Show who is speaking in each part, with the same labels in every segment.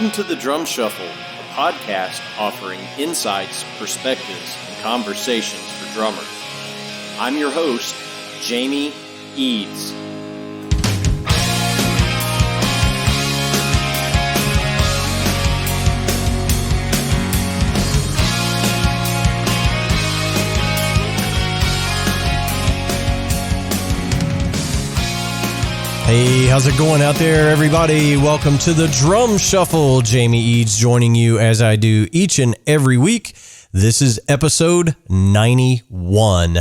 Speaker 1: Welcome to the Drum Shuffle, a podcast offering insights, perspectives, and conversations for drummers. I'm your host, Jamie Eads.
Speaker 2: Hey, how's it going out there, everybody? Welcome to the Drum Shuffle. Jamie Eads joining you as I do each and every week. This is episode 91.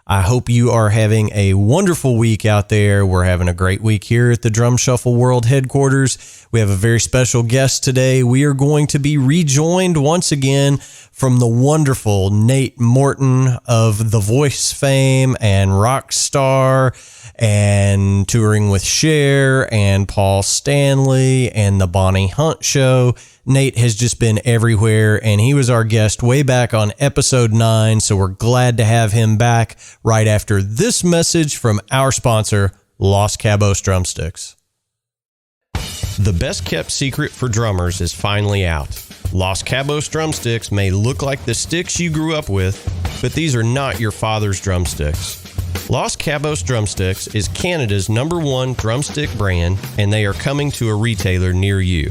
Speaker 2: I hope you are having a wonderful week out there. We're having a great week here at the Drum Shuffle World Headquarters. We have a very special guest today. We are going to be rejoined once again from the wonderful Nate Morton of The Voice fame and Rockstar and touring with Cher and Paul Stanley and the Bonnie Hunt Show. Nate has just been everywhere, and he was our guest way back on episode 9, so we're glad to have him back right after this message from our sponsor, Los Cabos Drumsticks. The best kept secret for drummers is finally out. Los Cabos Drumsticks may look like the sticks you grew up with, but these are not your father's drumsticks. Los Cabos Drumsticks is Canada's #1 drumstick brand, and they are coming to a retailer near you.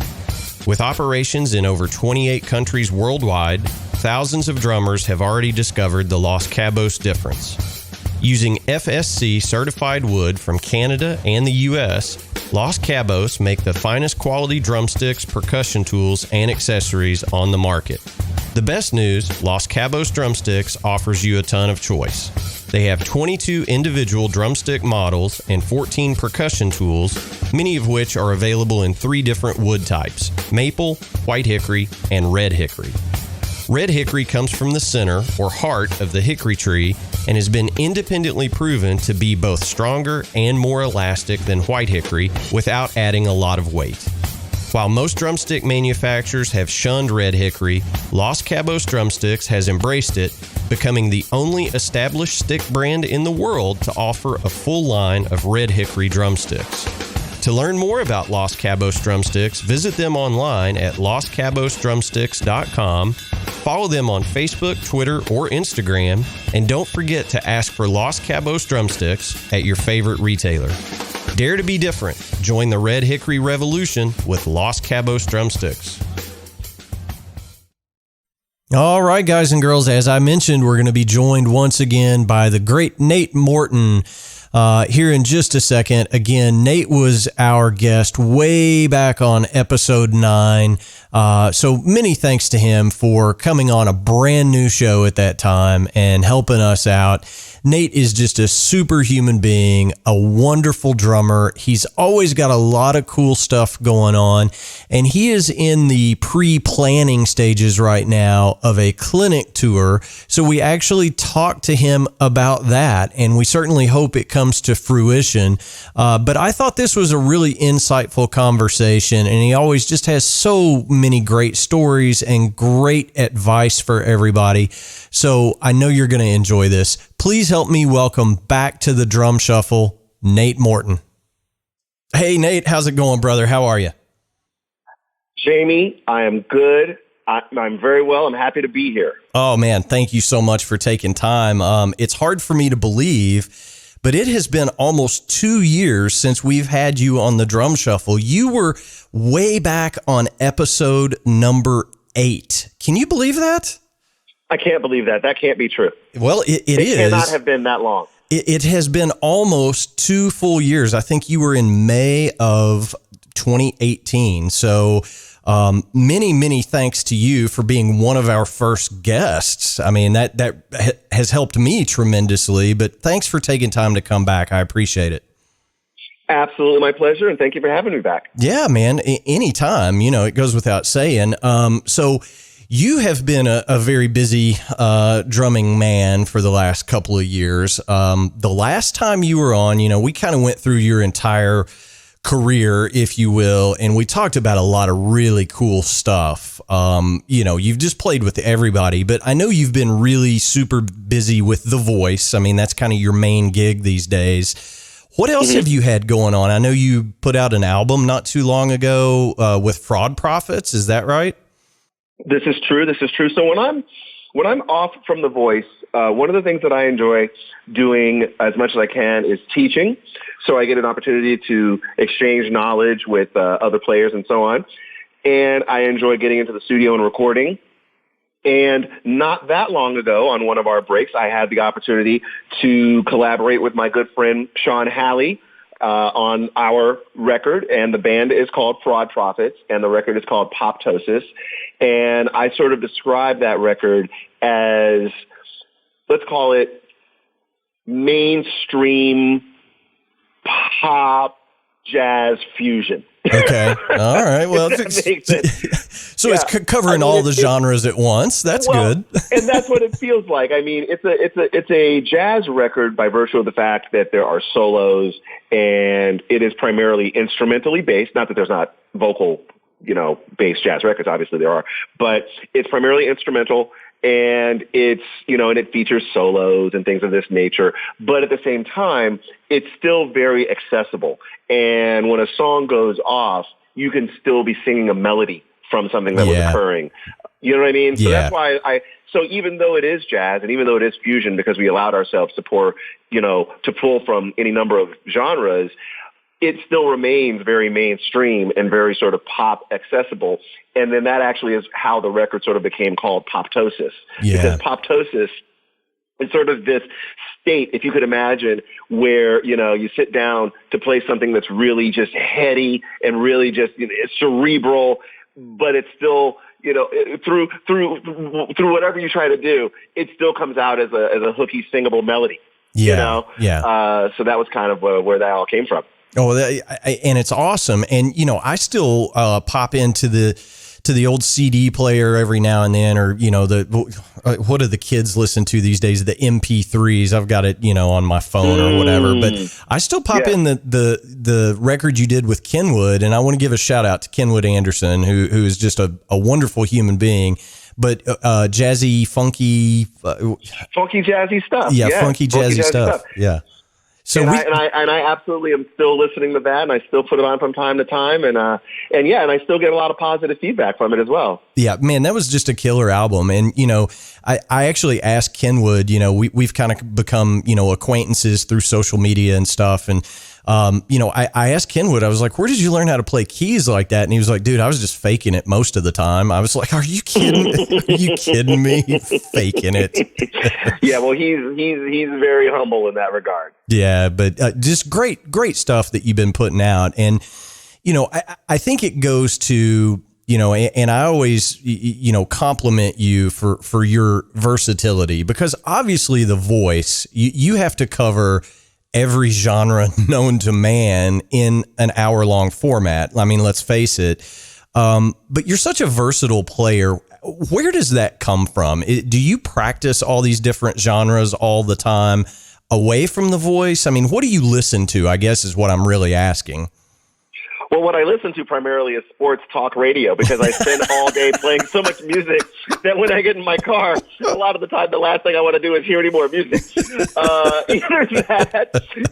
Speaker 2: With operations in over 28 countries worldwide, thousands of drummers have already discovered the Los Cabos difference. Using FSC certified wood from Canada and the US, Los Cabos make the finest quality drumsticks, percussion tools, and accessories on the market. The best news, Los Cabos Drumsticks offers you a ton of choice. They have 22 individual drumstick models and 14 percussion tools, many of which are available in 3 different wood types: maple, white hickory, and red hickory. Red hickory comes from the center or heart of the hickory tree and has been independently proven to be both stronger and more elastic than white hickory without adding a lot of weight. While most drumstick manufacturers have shunned red hickory, Los Cabos Drumsticks has embraced it, becoming the only established stick brand in the world to offer a full line of red hickory drumsticks. To learn more about Los Cabos Drumsticks, visit them online at loscabosdrumsticks.com, follow them on Facebook, Twitter, or Instagram, and don't forget to ask for Los Cabos Drumsticks at your favorite retailer. Dare to be different. Join the Red Hickory Revolution with Los Cabos Drumsticks. All right, guys and girls, as I mentioned, we're going to be joined once again by the great Nate Morton here in just a second. Again, Nate was our guest way back on episode 9. So many thanks to him for coming on a brand new show at that time and helping us out. Nate is just a superhuman being, a wonderful drummer. He's always got a lot of cool stuff going on, and he is in the pre-planning stages right now of a clinic tour. So we actually talked to him about that, and we certainly hope it comes to fruition. But I thought this was a really insightful conversation, and he always just has so many great stories and great advice for everybody. So I know you're going to enjoy this. Please help me welcome back to the Drum Shuffle, Nate Morton. Hey, Nate, how's it going, brother? How are you?
Speaker 3: Jamie, I am good. I'm very well. I'm happy to be here.
Speaker 2: Oh, man, thank you so much for taking time. It's hard for me to believe, but it has been almost 2 years since we've had you on the Drum Shuffle. You were way back on episode number 8. Can you believe that?
Speaker 3: I can't believe that. That can't be true.
Speaker 2: Well, it is.
Speaker 3: It cannot have been that long.
Speaker 2: It has been almost 2 full years. I think you were in May of 2018. So many thanks to you for being one of our first guests. I mean, that has helped me tremendously, but thanks for taking time to come back. I appreciate it.
Speaker 3: Absolutely my pleasure, and thank you for having me back.
Speaker 2: Yeah, man, anytime. You know, it goes without saying. So you have been a very busy drumming man for the last couple of years. The last time you were on, you know, we kind of went through your entire career, if you will, and we talked about a lot of really cool stuff. You know, you've just played with everybody, but I know you've been really super busy with The Voice. I mean, that's kind of your main gig these days. What else have you had going on? I know you put out an album not too long ago with Fraud Prophets. Is that right?
Speaker 3: This is true. So when I'm off from The Voice, one of the things that I enjoy doing as much as I can is teaching. So I get an opportunity to exchange knowledge with other players and so on. And I enjoy getting into the studio and recording. And not that long ago, on one of our breaks, I had the opportunity to collaborate with my good friend Sean Halley on our record, and the band is called Fraud Prophets, and the record is called Poptosis. And I sort of describe that record as, let's call it, mainstream pop jazz fusion.
Speaker 2: Okay. All right. Well, so it's covering all the genres at once. That's good.
Speaker 3: And that's what it feels like. I mean, it's a jazz record by virtue of the fact that there are solos and it is primarily instrumentally based. Not that there's not vocal, based jazz records. Obviously there are, but it's primarily instrumental. And and it features solos and things of this nature. But at the same time, it's still very accessible. And when a song goes off, you can still be singing a melody from something that was occurring. You know what I mean? So that's why so even though it is jazz and even though it is fusion, because we allowed ourselves to to pull from any number of genres, it still remains very mainstream and very sort of pop accessible. And then that actually is how the record sort of became called Poptosis.
Speaker 2: Yeah.
Speaker 3: Because Poptosis is sort of this state, if you could imagine, where, you sit down to play something that's really just heady and really just cerebral, but it's still, through whatever you try to do, it still comes out as a hooky, singable melody.
Speaker 2: Yeah.
Speaker 3: So that was kind of where that all came from.
Speaker 2: Oh, and it's awesome. And, I still pop into the old CD player every now and then, or, what do the kids listen to these days? The MP3s. I've got it, on my phone or whatever. But I still pop in the record you did with Kenwood. And I want to give a shout out to Kenwood Anderson, who is just a wonderful human being. But jazzy, funky
Speaker 3: jazzy stuff.
Speaker 2: Yeah, funky jazzy stuff. Yeah. So
Speaker 3: I absolutely am still listening to that, and I still put it on from time to time, and I still get a lot of positive feedback from it as well.
Speaker 2: Yeah, man, that was just a killer album, and I actually asked Kenwood, we've kind of become acquaintances through social media and stuff, and I asked Kenwood, I was like, where did you learn how to play keys like that? And he was like, dude, I was just faking it most of the time. I was like, are you kidding? Are you kidding me? Faking it.
Speaker 3: Yeah, well, he's very humble in that regard.
Speaker 2: Yeah, but just great stuff that you've been putting out. And, I think it goes to, and I always, compliment you for your versatility, because obviously The Voice, you have to cover every genre known to man in an hour-long format. I mean, let's face it. But you're such a versatile player. Where does that come from? Do you practice all these different genres all the time away from The Voice? I mean, what do you listen to, I guess, is what I'm really asking.
Speaker 3: Well, what I listen to primarily is sports talk radio, because I spend all day playing so much music that when I get in my car, a lot of the time the last thing I want to do is hear any more music.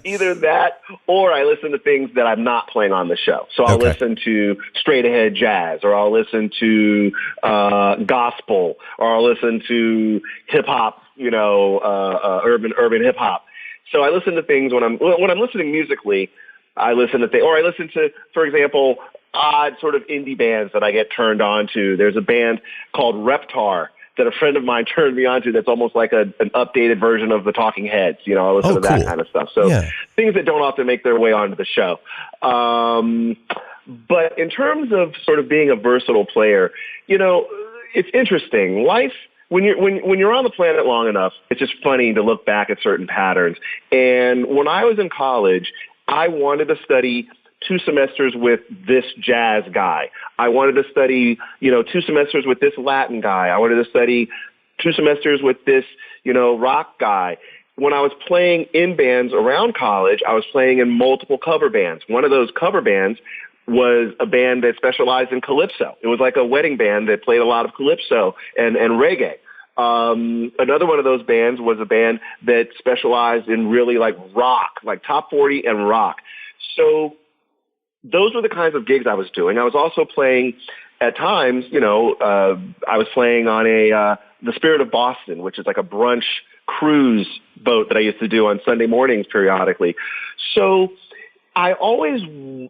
Speaker 3: Either that, or I listen to things that I'm not playing on the show. So I'll listen to straight ahead jazz, or I'll listen to gospel, or I'll listen to hip hop, urban hip hop. So I listen to things when I'm listening musically. I listen to, for example, odd sort of indie bands that I get turned on to. There's a band called Reptar that a friend of mine turned me on to that's almost like an updated version of the Talking Heads. I listen to that kind of stuff. So things that don't often make their way onto the show. But in terms of sort of being a versatile player, it's interesting. Life, when you're on the planet long enough, it's just funny to look back at certain patterns. And when I was in college, I wanted to study 2 semesters with this jazz guy. I wanted to study, 2 semesters with this Latin guy. I wanted to study 2 semesters with this, rock guy. When I was playing in bands around college, I was playing in multiple cover bands. One of those cover bands was a band that specialized in calypso. It was like a wedding band that played a lot of calypso and reggae. Another one of those bands was a band that specialized in really like rock, like top 40 and rock. So those were the kinds of gigs I was doing. I was also playing at times, I was playing on the Spirit of Boston, which is like a brunch cruise boat that I used to do on Sunday mornings periodically. So I always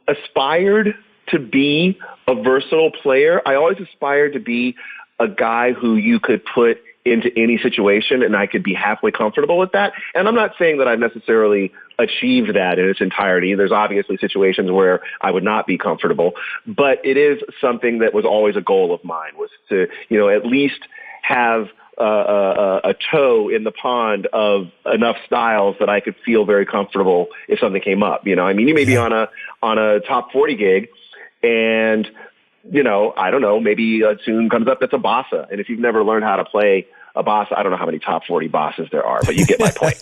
Speaker 3: aspired to be a versatile player. I always aspired to be a guy who you could put into any situation and I could be halfway comfortable with that. And I'm not saying that I've necessarily achieved that in its entirety. There's obviously situations where I would not be comfortable, but it is something that was always a goal of mine, was to, at least have a toe in the pond of enough styles that I could feel very comfortable if something came up. You may be on a top 40 gig and I don't know, maybe a tune comes up that's a bossa. And if you've never learned how to play a bossa, I don't know how many top 40 bosses there are, but you get my point.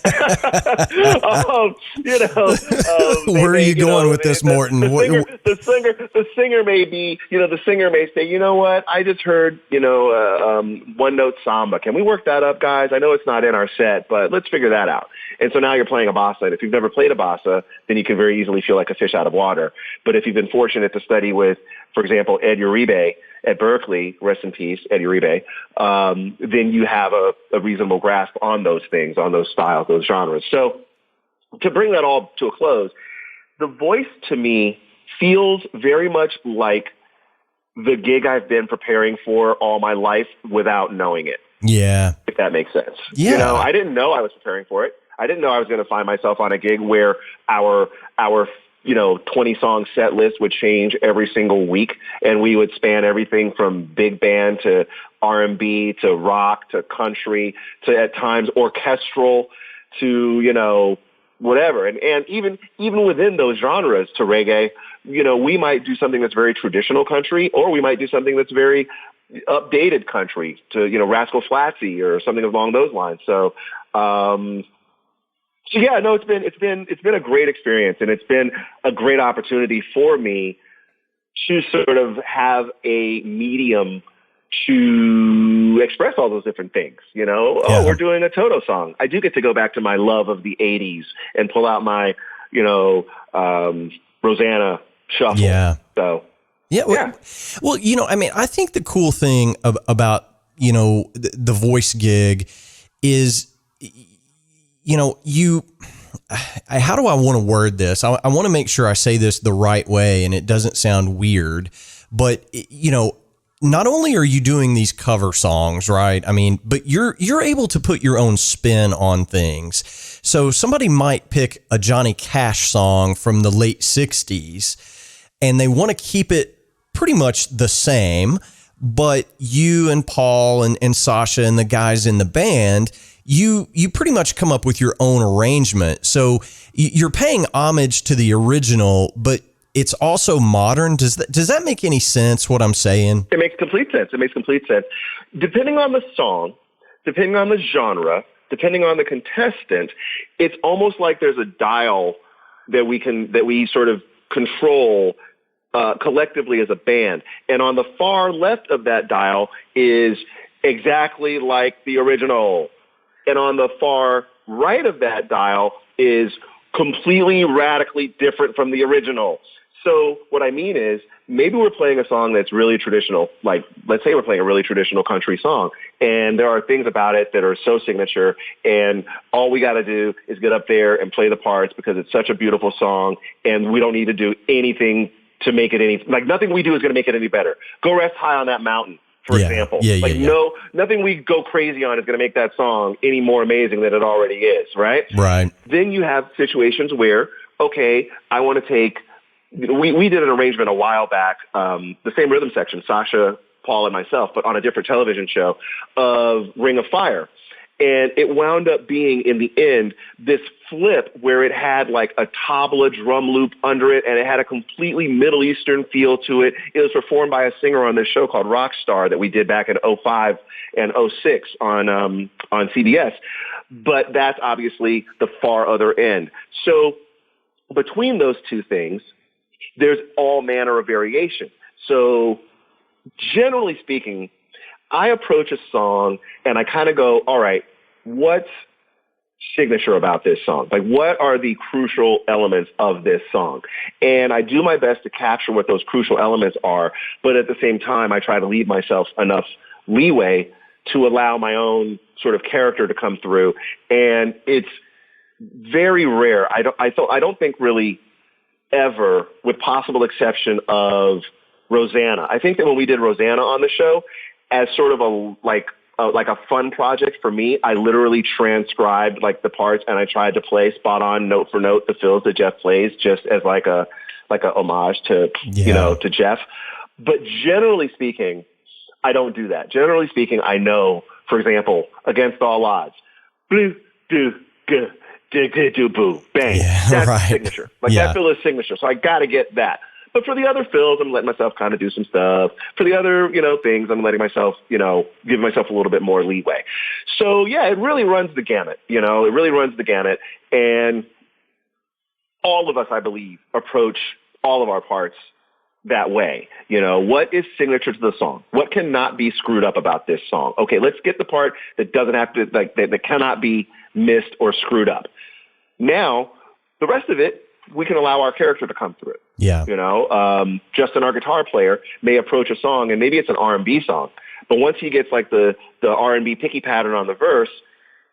Speaker 2: Where are you going with this, Morton?
Speaker 3: The singer may be, the singer may say, you know what, I just heard, one note samba. Can we work that up, guys? I know it's not in our set, but let's figure that out. And so now you're playing a bossa. And if you've never played a bossa, then you can very easily feel like a fish out of water. But if you've been fortunate to study with, for example, Ed Uribe at Berkeley, rest in peace, Ed Uribe, then you have a reasonable grasp on those things, on those styles, those genres. So to bring that all to a close, the voice to me feels very much like the gig I've been preparing for all my life without knowing it.
Speaker 2: Yeah.
Speaker 3: If that makes sense.
Speaker 2: Yeah.
Speaker 3: I didn't know I was preparing for it. I didn't know I was going to find myself on a gig where our 20-song set list would change every single week, and we would span everything from big band to R&B to rock to country to at times orchestral to, whatever. And even within those genres to reggae, we might do something that's very traditional country, or we might do something that's very updated country to, Rascal Flattsy or something along those lines. So yeah, no, it's been a great experience, and it's been a great opportunity for me to sort of have a medium to express all those different things. Oh, we're doing a Toto song. I do get to go back to my love of the 80s and pull out my, Rosanna shuffle. Yeah. So
Speaker 2: yeah. Well, I think the cool thing about the voice gig is, how do I want to word this? I want to make sure I say this the right way and it doesn't sound weird, but not only are you doing these cover songs, right? But you're able to put your own spin on things. So somebody might pick a Johnny Cash song from the late 60s and they want to keep it pretty much the same, but you and Paul and Sasha and the guys in the band, you pretty much come up with your own arrangement. So you're paying homage to the original, but it's also modern. Does that make any sense, what I'm saying?
Speaker 3: It makes complete sense. Depending on the song, depending on the genre, depending on the contestant, it's almost like there's a dial that we sort of control collectively as a band. And on the far left of that dial is exactly like the original. And on the far right of that dial is completely radically different from the original. So what I mean is, maybe we're playing a song that's really traditional, like let's say we're playing a really traditional country song, and there are things about it that are so signature, and all we got to do is get up there and play the parts because it's such a beautiful song, and we don't need to do anything to make it nothing we do is going to make it any better. Go Rest High on That Mountain, for example. No, nothing we go crazy on is going to make that song any more amazing than it already is, right?
Speaker 2: Right.
Speaker 3: Then you have situations where, okay, I want to take, we did an arrangement a while back, the same rhythm section, Sasha, Paul, and myself, but on a different television show, of Ring of Fire. And it wound up being, in the end, this flip where it had like a tabla drum loop under it, and it had a completely Middle Eastern feel to it. It was performed by a singer on this show called Rockstar that we did back in 2005 and 2006 on CBS. But that's obviously the far other end. So between those two things, there's all manner of variation. So generally speaking, I approach a song and I kind of go, all right, what's signature about this song? Like, what are the crucial elements of this song? And I do my best to capture what those crucial elements are, but at the same time, I try to leave myself enough leeway to allow my own sort of character to come through. And it's very rare. I don't think really ever, with possible exception of Rosanna. I think that when we did Rosanna on the show, as sort of a fun project for me, I literally transcribed like the parts and I tried to play spot on note for note the fills that Jeff plays, just as like a homage to to Jeff. But generally speaking, I don't do that. Generally speaking, I know, for example, Against All Odds, blue do good. Do boo bang.
Speaker 2: Yeah,
Speaker 3: that's
Speaker 2: right.
Speaker 3: signature. Like that fill is signature. So I got to get that. But for the other fills, I'm letting myself kind of do some stuff. For the other, things, I'm letting myself, give myself a little bit more leeway. So yeah, it really runs the gamut. It really runs the gamut. And all of us, I believe, approach all of our parts that way. What is signature to the song? What cannot be screwed up about this song? Okay, let's get the part that doesn't have to, that cannot be missed or screwed up. Now, the rest of it, we can allow our character to come through it.
Speaker 2: Yeah.
Speaker 3: Justin, our guitar player, may approach a song, and maybe it's an R&B song, but once he gets like the R&B picky pattern on the verse,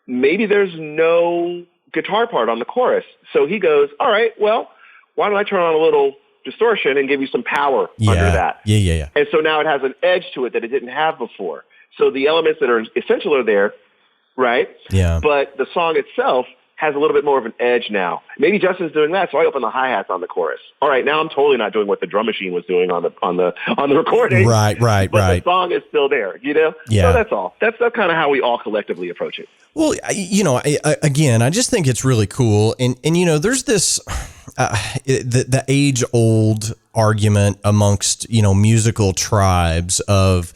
Speaker 3: maybe there's no guitar part on the chorus. So he goes, all right, well, why don't I turn on a little distortion and give you some power under that?
Speaker 2: Yeah.
Speaker 3: And so now it has an edge to it that it didn't have before. So the elements that are essential are there, right?
Speaker 2: Yeah.
Speaker 3: But the song itself has a little bit more of an edge now. Maybe Justin's doing that, so I open the hi-hats on the chorus. All right, now I'm totally not doing what the drum machine was doing on the recording.
Speaker 2: Right.
Speaker 3: But the song is still there,
Speaker 2: Yeah.
Speaker 3: So that's all. That's kind of how we all collectively approach it.
Speaker 2: Well, again, I just think it's really cool. And there's this, the age-old argument amongst, musical tribes of,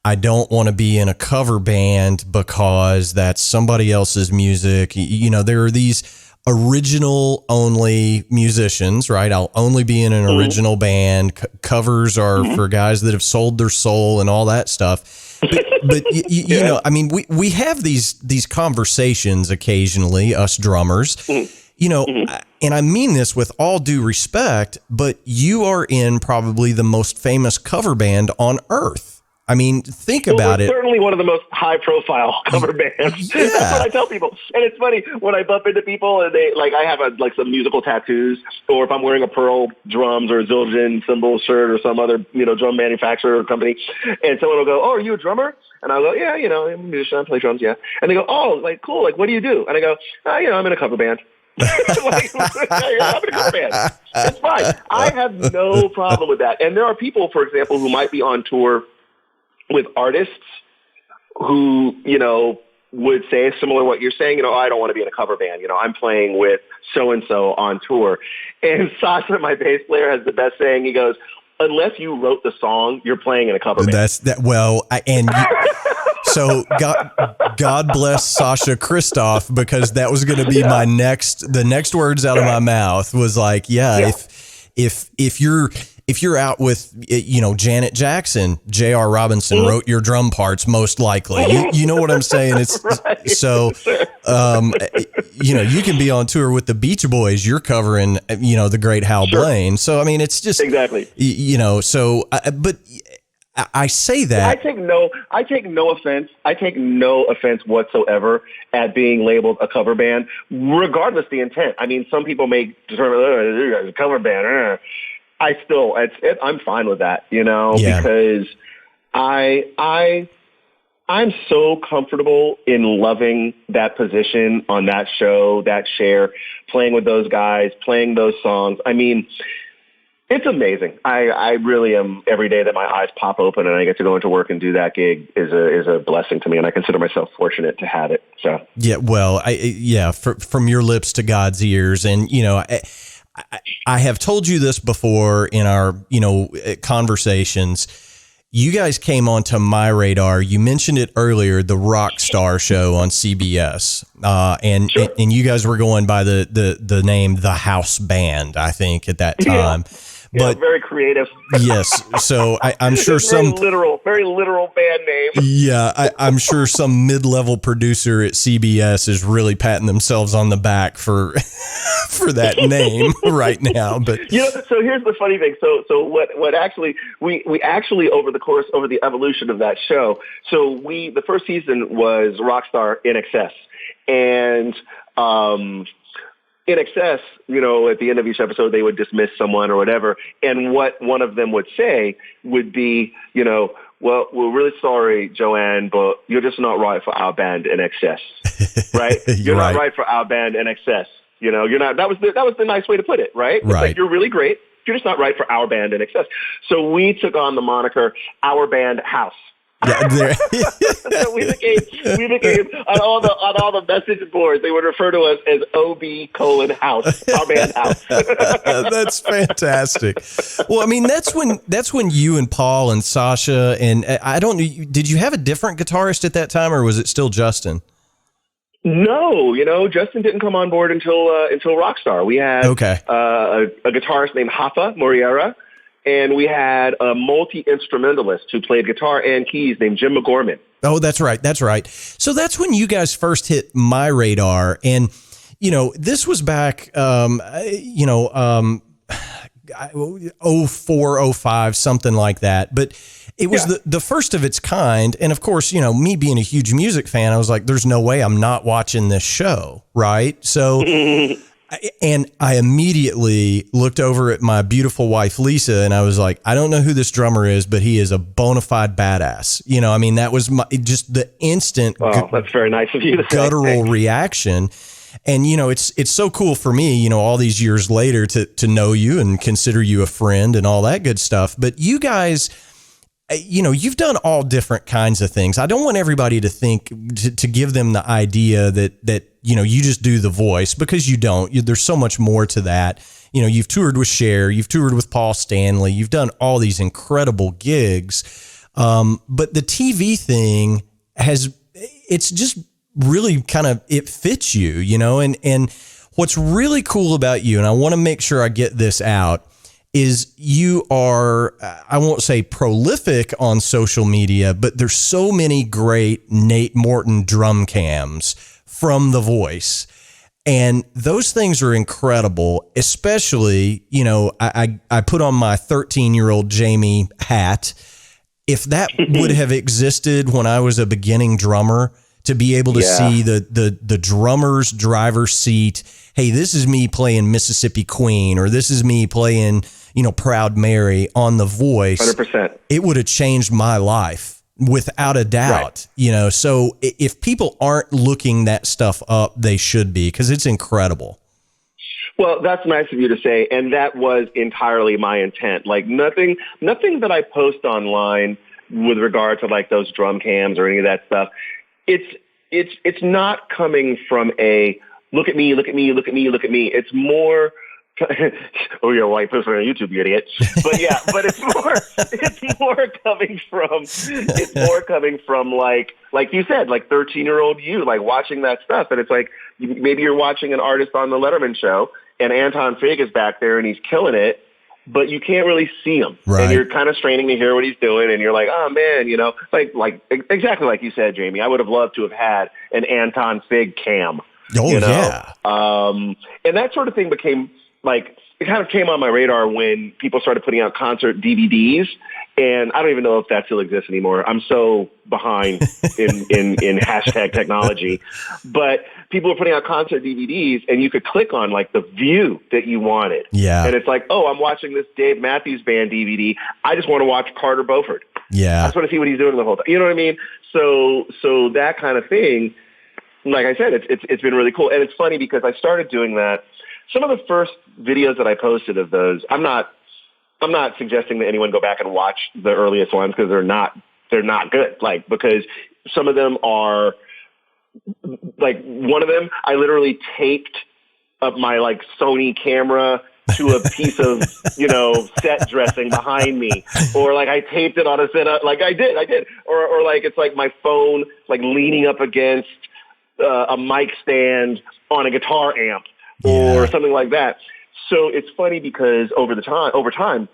Speaker 2: I don't want to be in a cover band because that's somebody else's music. There are these original only musicians, right? I'll only be in an original band. Covers are for guys that have sold their soul and all that stuff. But we have these conversations occasionally, us drummers, and I mean this with all due respect, but you are in probably the most famous cover band on earth. I mean, think about it.
Speaker 3: Certainly one of the most high-profile cover bands.
Speaker 2: Yeah.
Speaker 3: That's what I tell people. And it's funny when I bump into people and they I have some musical tattoos, or if I'm wearing a Pearl drums or a Zildjian cymbal shirt or some other drum manufacturer or company, and someone will go, "Oh, are you a drummer?" And I'll go, "Yeah, I'm a musician. I play drums, yeah." And they go, "Oh, cool. What do you do?" And I go, "I'm in a cover band." I'm in a cover band. It's fine. I have no problem with that. And there are people, for example, who might be on tour with artists who, would say similar to what you're saying, I don't want to be in a cover band. I'm playing with so-and-so on tour. And Sasha, my bass player, has the best saying. He goes, unless you wrote the song, you're playing in a cover band.
Speaker 2: So God bless Sasha Christoph, because that was going to be the next words out of my mouth was like, if you're out with, Janet Jackson, J.R. Robinson wrote your drum parts, most likely. You know what I'm saying? It's
Speaker 3: right.
Speaker 2: So, you can be on tour with the Beach Boys. You're covering, the great Hal Blaine. So, I mean, it's just
Speaker 3: exactly,
Speaker 2: but I say that.
Speaker 3: I take no offense. I take no offense whatsoever at being labeled a cover band, regardless the intent. I mean, some people may determine a cover band. I'm fine with that, because I'm so comfortable in loving that position on that show, that chair, playing with those guys, playing those songs. I mean, it's amazing. I really am. Every day that my eyes pop open and I get to go into work and do that gig is a blessing to me, and I consider myself fortunate to have it. So
Speaker 2: yeah, well, from your lips to God's ears, and I have told you this before in our conversations. You guys came onto my radar. You mentioned it earlier, the Rockstar show on CBS, and you guys were going by the name The House Band, I think, at that time. But
Speaker 3: very creative.
Speaker 2: Yes. So I'm sure
Speaker 3: very literal band name.
Speaker 2: Yeah, I'm sure some mid-level producer at CBS is really patting themselves on the back for that name right now. But
Speaker 3: so here's the funny thing. So what actually we actually over the evolution of that show. So the first season was Rockstar in Excess, and in Excess, at the end of each episode, they would dismiss someone or whatever. And what one of them would say would be, well, we're really sorry, Joanne, but you're just not right for our band in Excess, right? You're not right for our band in Excess. You're not. That was the nice way to put it, right? It's like, you're really great. You're just not right for our band in Excess. So we took on the moniker Our Band House. So we became on all the message boards, they would refer to us as OB:house, Our Band House.
Speaker 2: That's fantastic. Well, I mean, that's when you and Paul and Sasha and did you have a different guitarist at that time, or was it still Justin?
Speaker 3: No, Justin didn't come on board until Rockstar. We had a guitarist named Hafa Moriera. And we had a multi-instrumentalist who played guitar and keys named Jim McGorman.
Speaker 2: Oh, that's right. That's right. So that's when you guys first hit my radar. And, this was back, 04, 05, something like that. But it was the first of its kind. And of course, me being a huge music fan, I was like, there's no way I'm not watching this show. Right. So... And I immediately looked over at my beautiful wife, Lisa, and I was like, I don't know who this drummer is, but he is a bona fide badass. That was just the instant
Speaker 3: that's very nice of you to say.
Speaker 2: Guttural reaction. And, it's so cool for me, all these years later to know you and consider you a friend and all that good stuff. But you guys, you've done all different kinds of things. I don't want everybody to think to give them the idea that you just do the voice, because you don't. There's so much more to that. You've toured with Cher, you've toured with Paul Stanley, you've done all these incredible gigs. But the TV thing it's just really kind of, it fits you, and what's really cool about you, and I want to make sure I get this out, is you are, I won't say prolific on social media, but there's so many great Nate Morton drum cams from The Voice. And those things are incredible, especially, I put on my 13-year-old Jamie hat. If that would have existed when I was a beginning drummer, to be able to see the drummer's driver's seat, hey, this is me playing Mississippi Queen, or this is me playing, Proud Mary on The Voice.
Speaker 3: 100%.
Speaker 2: It would have changed my life without a doubt.
Speaker 3: Right.
Speaker 2: So if people aren't looking that stuff up, they should be, because it's incredible.
Speaker 3: Well, that's nice of you to say, and that was entirely my intent. Like nothing that I post online with regard to like those drum cams or any of that stuff. It's not coming from a look at me, look at me, look at me, look at me. It's more, oh, you're a white person on YouTube, you idiot. But yeah, but it's more coming from like you said, like 13-year-old you, like watching that stuff. And it's like, maybe you're watching an artist on the Letterman show and Anton Fig is back there and he's killing it, but you can't really see him.
Speaker 2: Right.
Speaker 3: And you're kind of straining to hear what he's doing. And you're like, oh man, like exactly like you said, Jamie, I would have loved to have had an Anton Fig cam.
Speaker 2: Oh, yeah.
Speaker 3: And that sort of thing became like, it kind of came on my radar when people started putting out concert DVDs. And I don't even know if that still exists anymore. I'm so behind in hashtag technology. But people were putting out concert DVDs and you could click on like the view that you wanted.
Speaker 2: Yeah.
Speaker 3: And it's like, oh, I'm watching this Dave Matthews Band DVD. I just want to watch Carter Beauford.
Speaker 2: Yeah.
Speaker 3: I just want to see what he's doing the whole time. You know what I mean? So that kind of thing, like I said, it's been really cool. And it's funny because I started doing that. Some of the first videos that I posted of those, I'm not suggesting that anyone go back and watch the earliest ones because they're not good. Like, because some of them are like, one of them, I literally taped up my like Sony camera to a piece of, set dressing behind me, or like I taped it on a set up. Like I did. Or like, it's like my phone, like leaning up against a mic stand on a guitar amp or something like that. So it's funny because over time,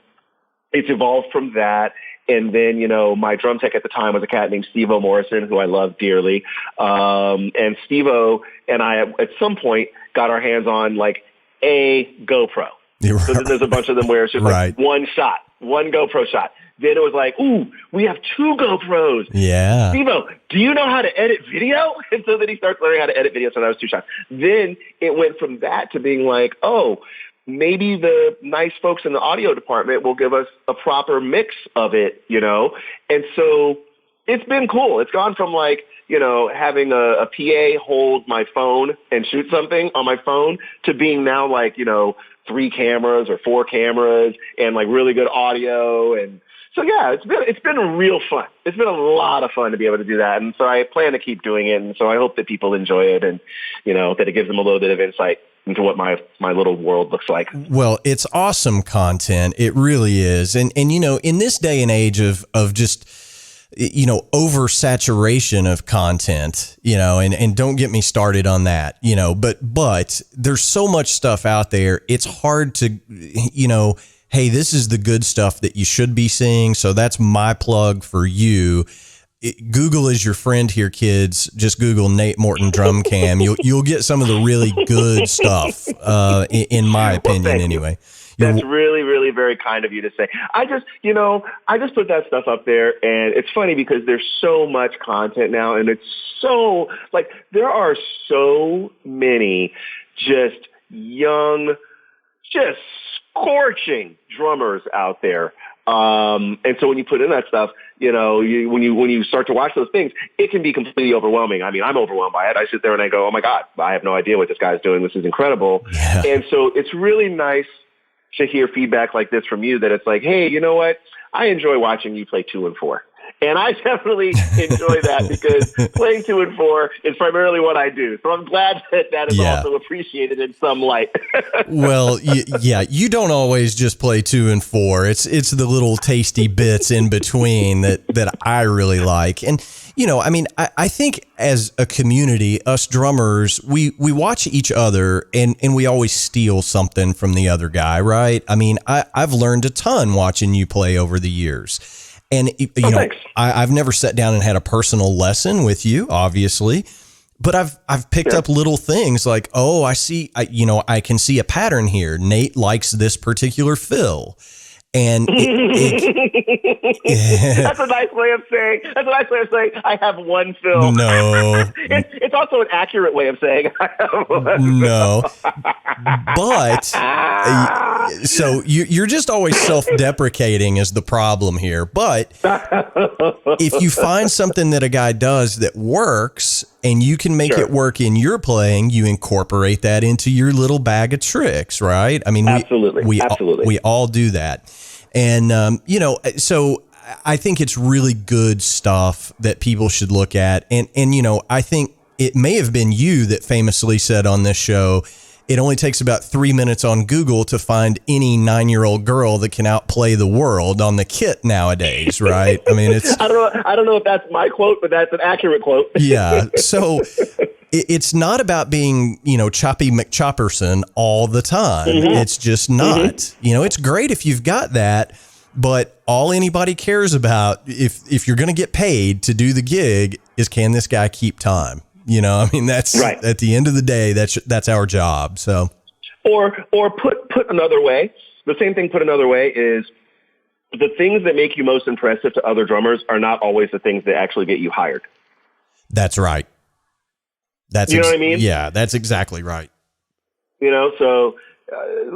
Speaker 3: it's evolved from that. And then, my drum tech at the time was a cat named Steve-O Morrison, who I love dearly. And Steve-O and I, at some point, got our hands on like a GoPro. So there's a bunch of them where it's just like one GoPro shot. Then it was like, ooh, we have 2 GoPros.
Speaker 2: Yeah.
Speaker 3: Steve-O, do you know how to edit video? And so then he starts learning how to edit video. So that was 2 shots. Then it went from that to being like, oh, maybe the nice folks in the audio department will give us a proper mix of it, And so it's been cool. It's gone from like, having a PA hold my phone and shoot something on my phone to being now like, 3 cameras or 4 cameras and like really good audio. And so, yeah, it's been real fun. It's been a lot of fun to be able to do that. And so I plan to keep doing it. And so I hope that people enjoy it and, that it gives them a little bit of insight into what my little world looks like.
Speaker 2: Well, it's awesome content. It really is. And in this day and age of just, oversaturation of content, and don't get me started on that, but there's so much stuff out there. It's hard to, hey, this is the good stuff that you should be seeing. So that's my plug for you. Google is your friend here, kids. Just Google Nate Morton drum cam. You'll get some of the really good stuff, in my opinion, anyway.
Speaker 3: That's really, really very kind of you to say. I just put that stuff up there, and it's funny because there's so much content now, and it's so, like, there are so many just young, just scorching drummers out there. And so when you put in that stuff, when you start to watch those things, it can be completely overwhelming. I mean, I'm overwhelmed by it. I sit there and I go, oh my God, I have no idea what this guy's doing. This is incredible.
Speaker 2: Yeah.
Speaker 3: And so it's really nice to hear feedback like this from you that it's like, hey, you know what? I enjoy watching you play 2 and 4. And I definitely enjoy that because playing 2 and 4 is primarily what I do. So I'm glad that is also appreciated in some light.
Speaker 2: Well, you don't always just play 2 and 4. It's the little tasty bits in between that I really like. And, I think as a community, us drummers, we watch each other and we always steal something from the other guy, right? I mean, I've learned a ton watching you play over the years. And, I've never sat down and had a personal lesson with you, obviously, but I've picked up little things like, oh, I can see a pattern here. Nate likes this particular fill. And
Speaker 3: that's a nice way of saying, I have one fill.
Speaker 2: No.
Speaker 3: It's also an accurate way of saying I have one
Speaker 2: no. But so you're just always self-deprecating is the problem here. But if you find something that a guy does that works and you can make it work in your playing, you incorporate that into your little bag of tricks, right? I mean,
Speaker 3: absolutely.
Speaker 2: We all do that. And, so I think it's really good stuff that people should look at. And, I think it may have been you that famously said on this show, it only takes about 3 minutes on Google to find any 9-year-old girl that can outplay the world on the kit nowadays, right? I mean, it's...
Speaker 3: I don't know if that's my quote, but that's an accurate quote.
Speaker 2: Yeah. So it's not about being, Choppy McChopperson all the time. Mm-hmm. It's just not. Mm-hmm. It's great if you've got that, but all anybody cares about, if you're going to get paid to do the gig, is can this guy keep time? That's right. At the end of the day, that's our job. So,
Speaker 3: or put another way, the same thing put another way is the things that make you most impressive to other drummers are not always the things that actually get you hired.
Speaker 2: That's right. That's
Speaker 3: you know what I mean?
Speaker 2: Yeah, that's exactly right.
Speaker 3: So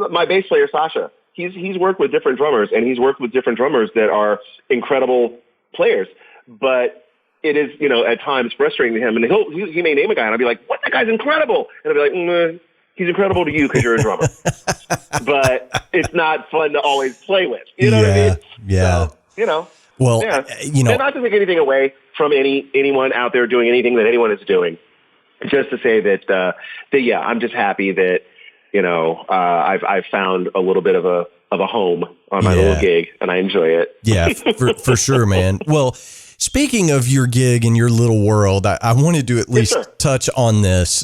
Speaker 3: my bass player Sasha, he's worked with different drummers, and he's worked with different drummers that are incredible players, but it is, at times frustrating to him. And he may name a guy, and I'll be like, what? That guy's incredible. And I'll be like, he's incredible to you because you're a drummer. But it's not fun to always play with. You know what I mean?
Speaker 2: Yeah.
Speaker 3: So,
Speaker 2: well,
Speaker 3: and not to take anything away from anyone out there doing anything that anyone is doing. Just to say that, I'm just happy that, I've found a little bit of a home on my little gig, and I enjoy it.
Speaker 2: Yeah, for sure, man. Well, speaking of your gig and your little world, I wanted to at least touch on this.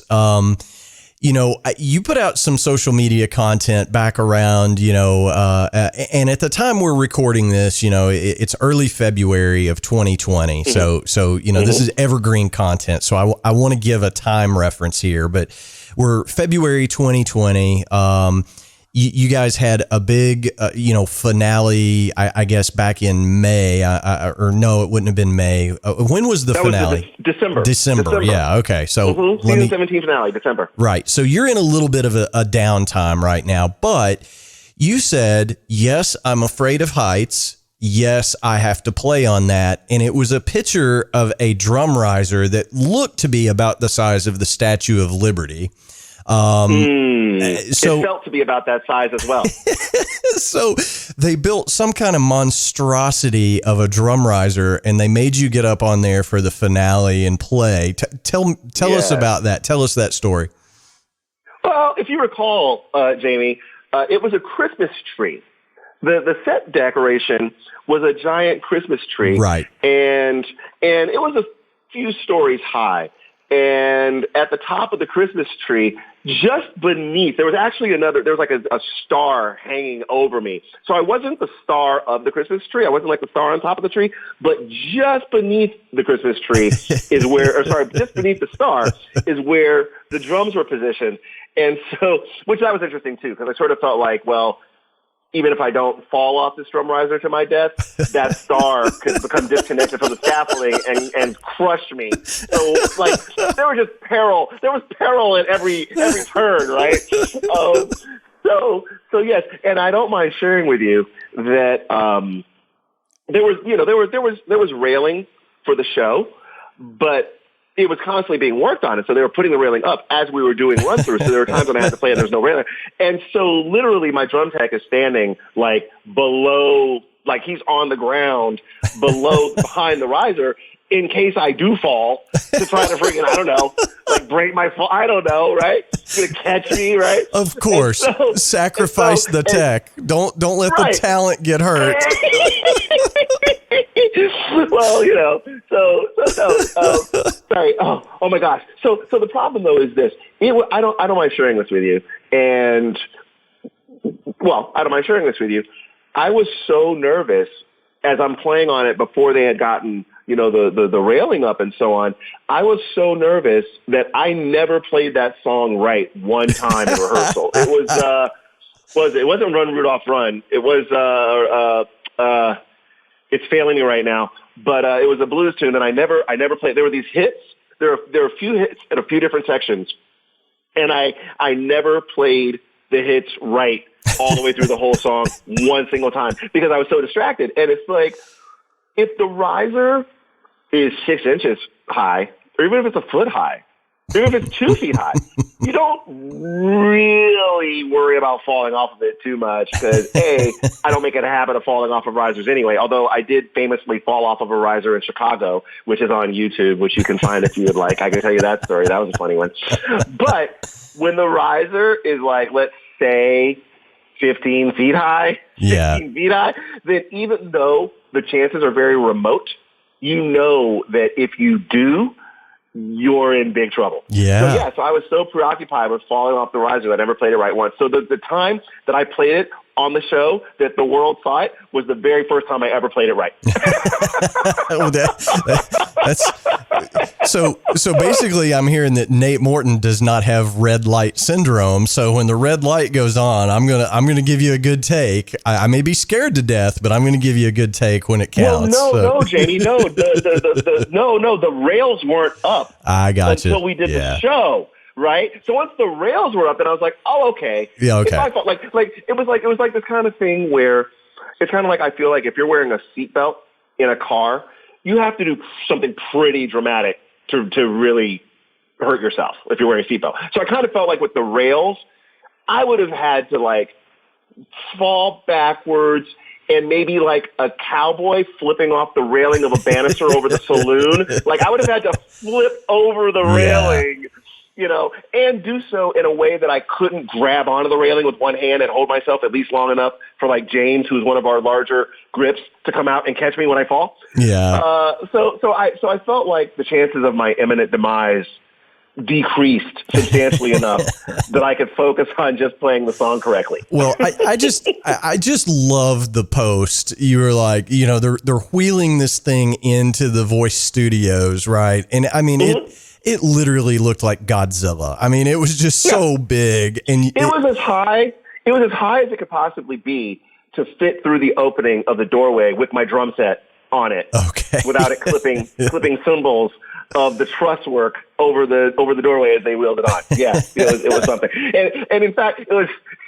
Speaker 2: You put out some social media content back around, and at the time we're recording this, it's early February of 2020. Mm-hmm. So this is evergreen content. So I want to give a time reference here, but we're February 2020. You guys had a big, finale, I guess, back in May, or no, it wouldn't have been May. When was the finale? December. Yeah. Okay. So
Speaker 3: season 17 finale, December.
Speaker 2: Right. So you're in a little bit of a downtime right now, but you said, yes, I'm afraid of heights. Yes, I have to play on that. And it was a picture of a drum riser that looked to be about the size of the Statue of Liberty.
Speaker 3: It felt to be about that size as well.
Speaker 2: So they built some kind of monstrosity of a drum riser, and they made you get up on there for the finale and play. Tell us about that. Tell us that story.
Speaker 3: Well, if you recall, Jamie, it was a Christmas tree. The set decoration was a giant Christmas tree,
Speaker 2: right?
Speaker 3: And it was a few stories high. And at the top of the Christmas tree, just beneath, there was like a star hanging over me. So I wasn't the star of the Christmas tree. I wasn't like the star on top of the tree, but just beneath the Christmas tree just beneath the star is where the drums were positioned. And so, which that was interesting too, because I sort of felt like, well, even if I don't fall off this drum riser to my death, that star could become disconnected from the scaffolding and crush me. So, like, there was peril. There was peril at every turn, right? So yes, and I don't mind sharing with you that there was railing for the show, but it was constantly being worked on. And so they were putting the railing up as we were doing run through. So there were times when I had to play and there was no railing. And so literally my drum tech is standing like below, like he's on the ground behind the riser in case I do fall to try to freaking, I don't know, like break my fall. I don't know, right? He's going to catch me, right?
Speaker 2: Of course. Sacrifice the tech. Don't let the talent get hurt.
Speaker 3: Well, sorry. Oh my gosh. So the problem though is this. I don't mind sharing this with you. And I don't mind sharing this with you. I was so nervous as I'm playing on it before they had gotten, the railing up and so on. I was so nervous that I never played that song right one time in rehearsal. It wasn't Run Rudolph Run. It was it's failing me right now, but it was a blues tune, and I never played. There were these hits. There are a few hits in a few different sections, and I never played the hits right all the way through the whole song one single time because I was so distracted. And it's like, if the riser is 6 inches high, or even if it's a foot high, or even if it's 2 feet high, you don't really worry about falling off of it too much because, A, I don't make it a habit of falling off of risers anyway, although I did famously fall off of a riser in Chicago, which is on YouTube, which you can find if you would like. I can tell you that story. That was a funny one. But when the riser is like, let's say, 15 feet high, 16 feet high, then even though the chances are very remote, you know that if you do, you're in big trouble.
Speaker 2: Yeah.
Speaker 3: So I was so preoccupied with falling off the riser that I never played it right once. So the time that I played it on the show that the world saw it was the very first time I ever played it right.
Speaker 2: So basically I'm hearing that Nate Morton does not have red light syndrome. So when the red light goes on, I'm going to give you a good take. I may be scared to death, but I'm going to give you a good take when it counts.
Speaker 3: Well, no, Jamie, no, the rails weren't up.
Speaker 2: I got you.
Speaker 3: Until we did the show. Right. So once the rails were up, then I was like, oh, okay.
Speaker 2: Yeah. Okay.
Speaker 3: If I felt like it was like this kind of thing where it's kind of like, I feel like if you're wearing a seatbelt in a car, you have to do something pretty dramatic to really hurt yourself if you're wearing a seatbelt. So I kind of felt like with the rails, I would have had to like fall backwards and maybe like a cowboy flipping off the railing of a banister over the saloon. Like I would have had to flip over the railing. And do so in a way that I couldn't grab onto the railing with one hand and hold myself at least long enough for like James, who's one of our larger grips, to come out and catch me when I fall.
Speaker 2: Yeah.
Speaker 3: So I felt like the chances of my imminent demise decreased substantially enough that I could focus on just playing the song correctly.
Speaker 2: Well, I just love the post. You were like, they're wheeling this thing into the voice studios, right? And I mean, it literally looked like Godzilla. I mean, it was just so big, and
Speaker 3: it was as high. It was as high as it could possibly be to fit through the opening of the doorway with my drum set on it, without it clipping cymbals of the truss work over the doorway as they wheeled it on. Yeah, it was something. And in fact,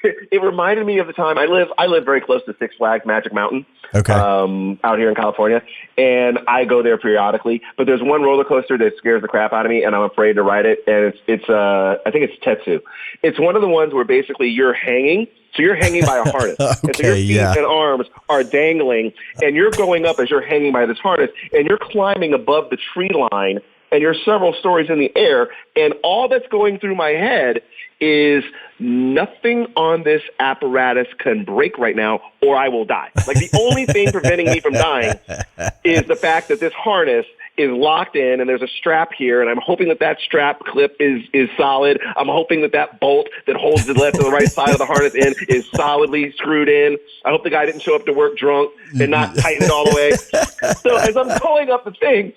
Speaker 3: it reminded me of the time I live very close to Six Flags Magic Mountain.
Speaker 2: Okay.
Speaker 3: Out here in California, and I go there periodically. But there's one roller coaster that scares the crap out of me, and I'm afraid to ride it. And it's I think it's Tetsu. It's one of the ones where basically you're hanging. So you're hanging by a harness. And so your feet and arms are dangling, and you're going up as you're hanging by this harness, and you're climbing above the tree line, and you're several stories in the air, and all that's going through my head is nothing on this apparatus can break right now, or I will die. Like, the only thing preventing me from dying is the fact that this harness is locked in, and there's a strap here, and I'm hoping that strap clip is solid. I'm hoping that bolt that holds the left and the right side of the harness in is solidly screwed in. I hope the guy didn't show up to work drunk and not tighten it all the way. So as I'm going up the thing,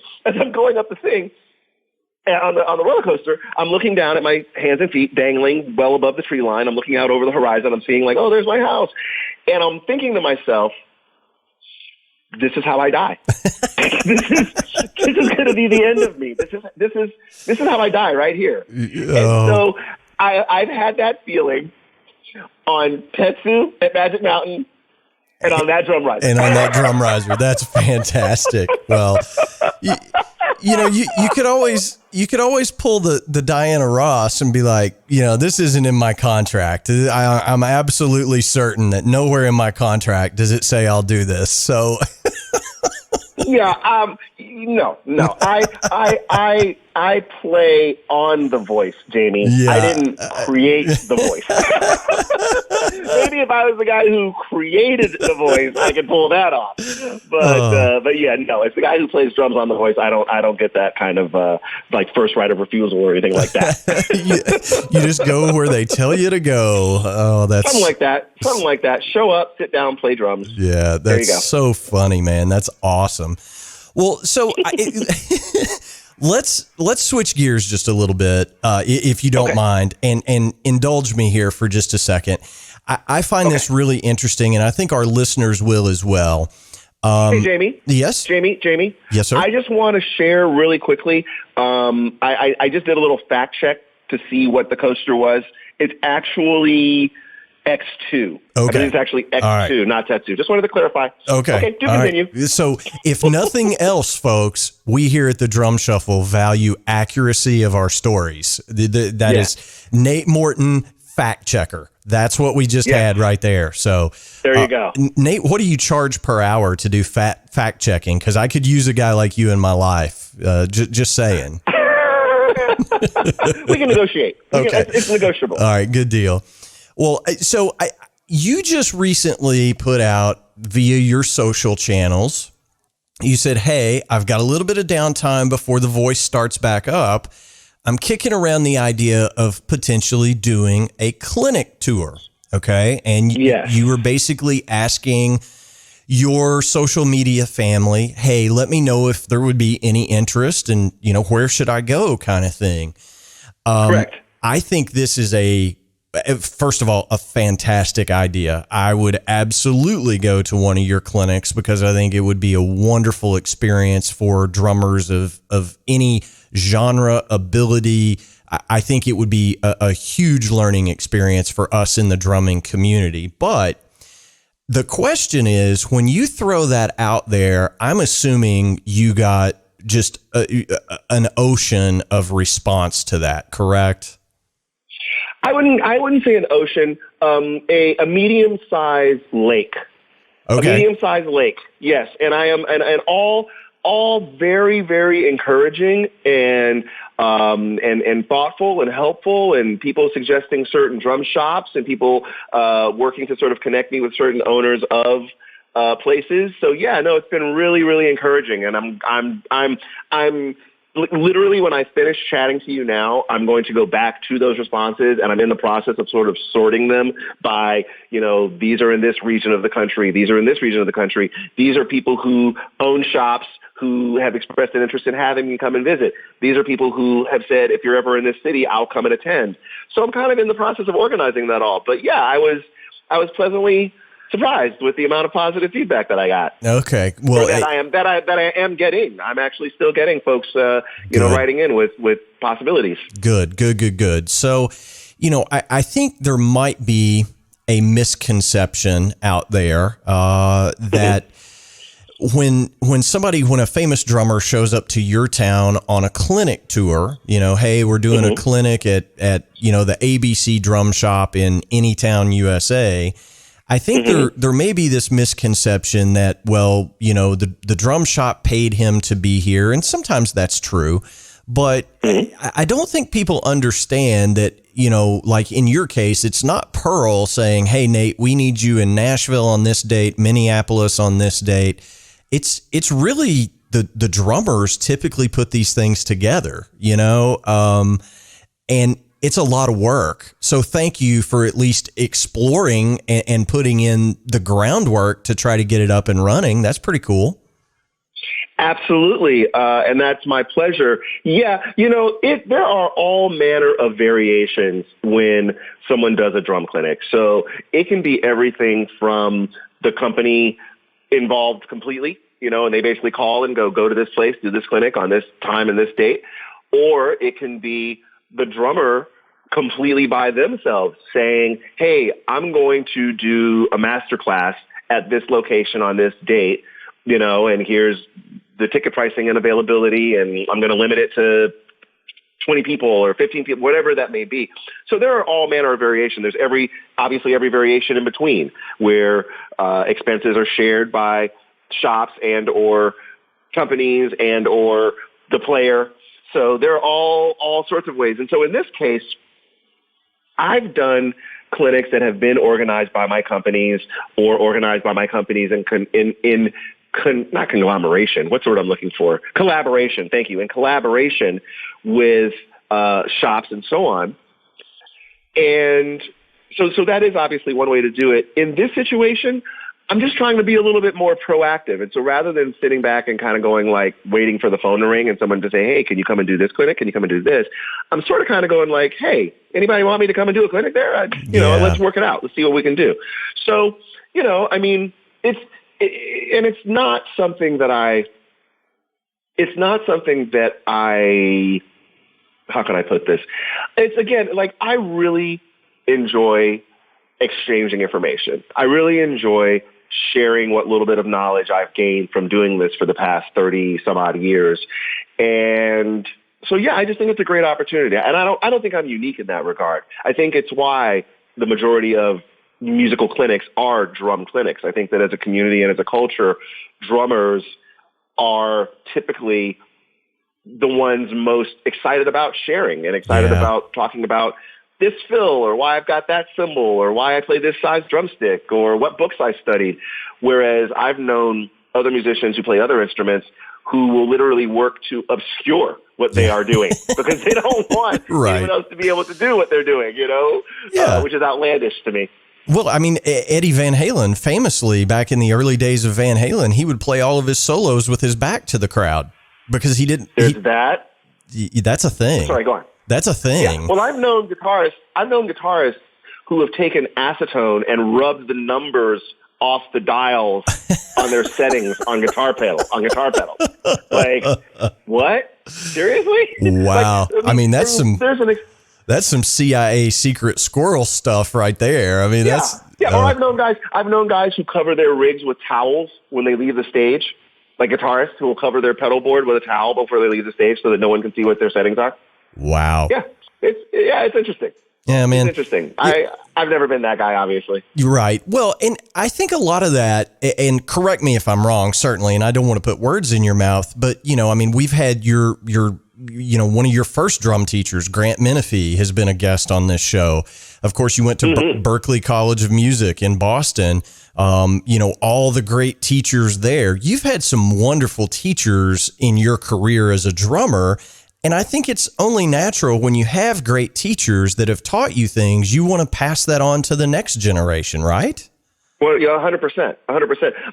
Speaker 3: on the roller coaster, I'm looking down at my hands and feet dangling well above the tree line. I'm looking out over the horizon. I'm seeing like, oh, there's my house. And I'm thinking to myself, this is how I die. This is going to be the end of me. This is how I die right here. And so I've had that feeling on Tetsu at Magic Mountain and on that drum riser.
Speaker 2: That's fantastic. Well, you could always pull the Diana Ross and be like, this isn't in my contract. I'm absolutely certain that nowhere in my contract does it say I'll do this. So
Speaker 3: yeah, no. I play on the voice, Jamie. Yeah. I didn't create the voice. Maybe if I was the guy who created the voice, I could pull that off. But yeah, no, it's the guy who plays drums on the voice. I don't get that kind of like first right of refusal or anything like that.
Speaker 2: you just go where they tell you to go. Oh, that's
Speaker 3: something like that. Show up, sit down, play drums.
Speaker 2: Yeah, that's so funny, man. That's awesome. Well, so let's switch gears just a little bit, if you don't mind, and indulge me here for just a second. I find this really interesting, and I think our listeners will as well.
Speaker 3: Hey, Jamie.
Speaker 2: Yes?
Speaker 3: Jamie.
Speaker 2: Yes, sir.
Speaker 3: I just want to share really quickly. I just did a little fact check to see what the coaster was. It's actually X2. I believe it's actually X2, not Tetsu. Just wanted to clarify. Okay, do continue.
Speaker 2: Right. So if nothing else, folks, we here at the Drum Shuffle value accuracy of our stories. That is Nate Morton, fact checker. That's what we just had right there. So
Speaker 3: there you go.
Speaker 2: Nate, what do you charge per hour to do fact checking? Because I could use a guy like you in my life. Just saying.
Speaker 3: We can negotiate. It's negotiable.
Speaker 2: All right, good deal. Well, so you just recently put out via your social channels, you said, hey, I've got a little bit of downtime before the voice starts back up. I'm kicking around the idea of potentially doing a clinic tour. Okay. And you were basically asking your social media family, hey, let me know if there would be any interest and, where should I go kind of thing.
Speaker 3: Correct.
Speaker 2: I think this is first of all, a fantastic idea. I would absolutely go to one of your clinics because I think it would be a wonderful experience for drummers of any genre, ability. I think it would be a huge learning experience for us in the drumming community. But the question is, when you throw that out there, I'm assuming you got just an ocean of response to that, correct?
Speaker 3: I wouldn't say an ocean, a medium-sized lake.
Speaker 2: Okay.
Speaker 3: A medium-sized lake, yes. And I am, and all very, very encouraging and thoughtful and helpful, and people suggesting certain drum shops and people working to sort of connect me with certain owners of places. So yeah, no, it's been really, really encouraging, and I'm literally when I finish chatting to you now, I'm going to go back to those responses, and I'm in the process of sort of sorting them by, these are in this region of the country. These are in this region of the country. These are people who own shops who have expressed an interest in having me come and visit. These are people who have said, if you're ever in this city, I'll come and attend. So I'm kind of in the process of organizing that all. But yeah, I was pleasantly surprised with the amount of positive feedback that I got.
Speaker 2: Okay, well,
Speaker 3: that I am getting. I'm actually still getting folks, writing in with possibilities.
Speaker 2: Good. So, I think there might be a misconception out there that when a famous drummer shows up to your town on a clinic tour, hey, we're doing a clinic at the ABC Drum Shop in Anytown, USA. I think there may be this misconception that, well, the drum shop paid him to be here, and sometimes that's true, but I don't think people understand that, like in your case, it's not Pearl saying, hey, Nate, we need you in Nashville on this date, Minneapolis on this date. It's really the drummers typically put these things together, and it's a lot of work. So thank you for at least exploring and putting in the groundwork to try to get it up and running. That's pretty cool.
Speaker 3: Absolutely. And that's my pleasure. Yeah. There are all manner of variations when someone does a drum clinic. So it can be everything from the company involved completely, and they basically call and go to this place, do this clinic on this time and this date. Or it can be the drummer completely by themselves saying, hey, I'm going to do a master class at this location on this date, and here's the ticket pricing and availability, and I'm going to limit it to 20 people or 15 people, whatever that may be. So there are all manner of variation. There's obviously every variation in between where expenses are shared by shops and or companies and or the player. So there are all sorts of ways. And so in this case, I've done clinics that have been organized by my companies or organized by my companies not conglomeration. What's the word I'm looking for? Collaboration. Thank you. In collaboration with shops and so on. And so that is obviously one way to do it. In this situation, I'm just trying to be a little bit more proactive. And so rather than sitting back and kind of going like waiting for the phone to ring and someone to say, hey, can you come and do this clinic? Can you come and do this? I'm sort of kind of going like, hey, anybody want me to come and do a clinic there? Let's work it out. Let's see what we can do. So, it's not something that how can I put this? It's again, like I really enjoy exchanging information. I really enjoy sharing what little bit of knowledge I've gained from doing this for the past 30 some odd years. And so, yeah, I just think it's a great opportunity. And I don't think I'm unique in that regard. I think it's why the majority of musical clinics are drum clinics. I think that as a community and as a culture, drummers are typically the ones most excited about sharing and excited about talking about this fill or why I've got that cymbal or why I play this size drumstick or what books I studied. Whereas I've known other musicians who play other instruments who will literally work to obscure what they are doing because they don't want anyone else to be able to do what they're doing, which is outlandish to me.
Speaker 2: Well, I mean, Eddie Van Halen, famously, back in the early days of Van Halen, he would play all of his solos with his back to the crowd because he didn't.
Speaker 3: There's that.
Speaker 2: That's a thing.
Speaker 3: Sorry, go on.
Speaker 2: That's a thing.
Speaker 3: Yeah. Well, I've known guitarists who have taken acetone and rubbed the numbers off the dials on their settings on guitar pedals. Like, what? Seriously?
Speaker 2: Wow. That's some CIA secret squirrel stuff right there. I mean, that's
Speaker 3: Or I've known guys who cover their rigs with towels when they leave the stage, like guitarists who will cover their pedal board with a towel before they leave the stage so that no one can see what their settings are.
Speaker 2: Wow.
Speaker 3: Yeah, it's interesting.
Speaker 2: Yeah, man.
Speaker 3: It's interesting. I've never been that guy, obviously.
Speaker 2: You're right. Well, and I think a lot of that, and correct me if I'm wrong, certainly, and I don't want to put words in your mouth, but, we've had your one of your first drum teachers, Grant Menifee, has been a guest on this show. Of course, you went to Berklee College of Music in Boston. All the great teachers there. You've had some wonderful teachers in your career as a drummer. And I think it's only natural when you have great teachers that have taught you things, you want to pass that on to the next generation, right?
Speaker 3: Well, 100%.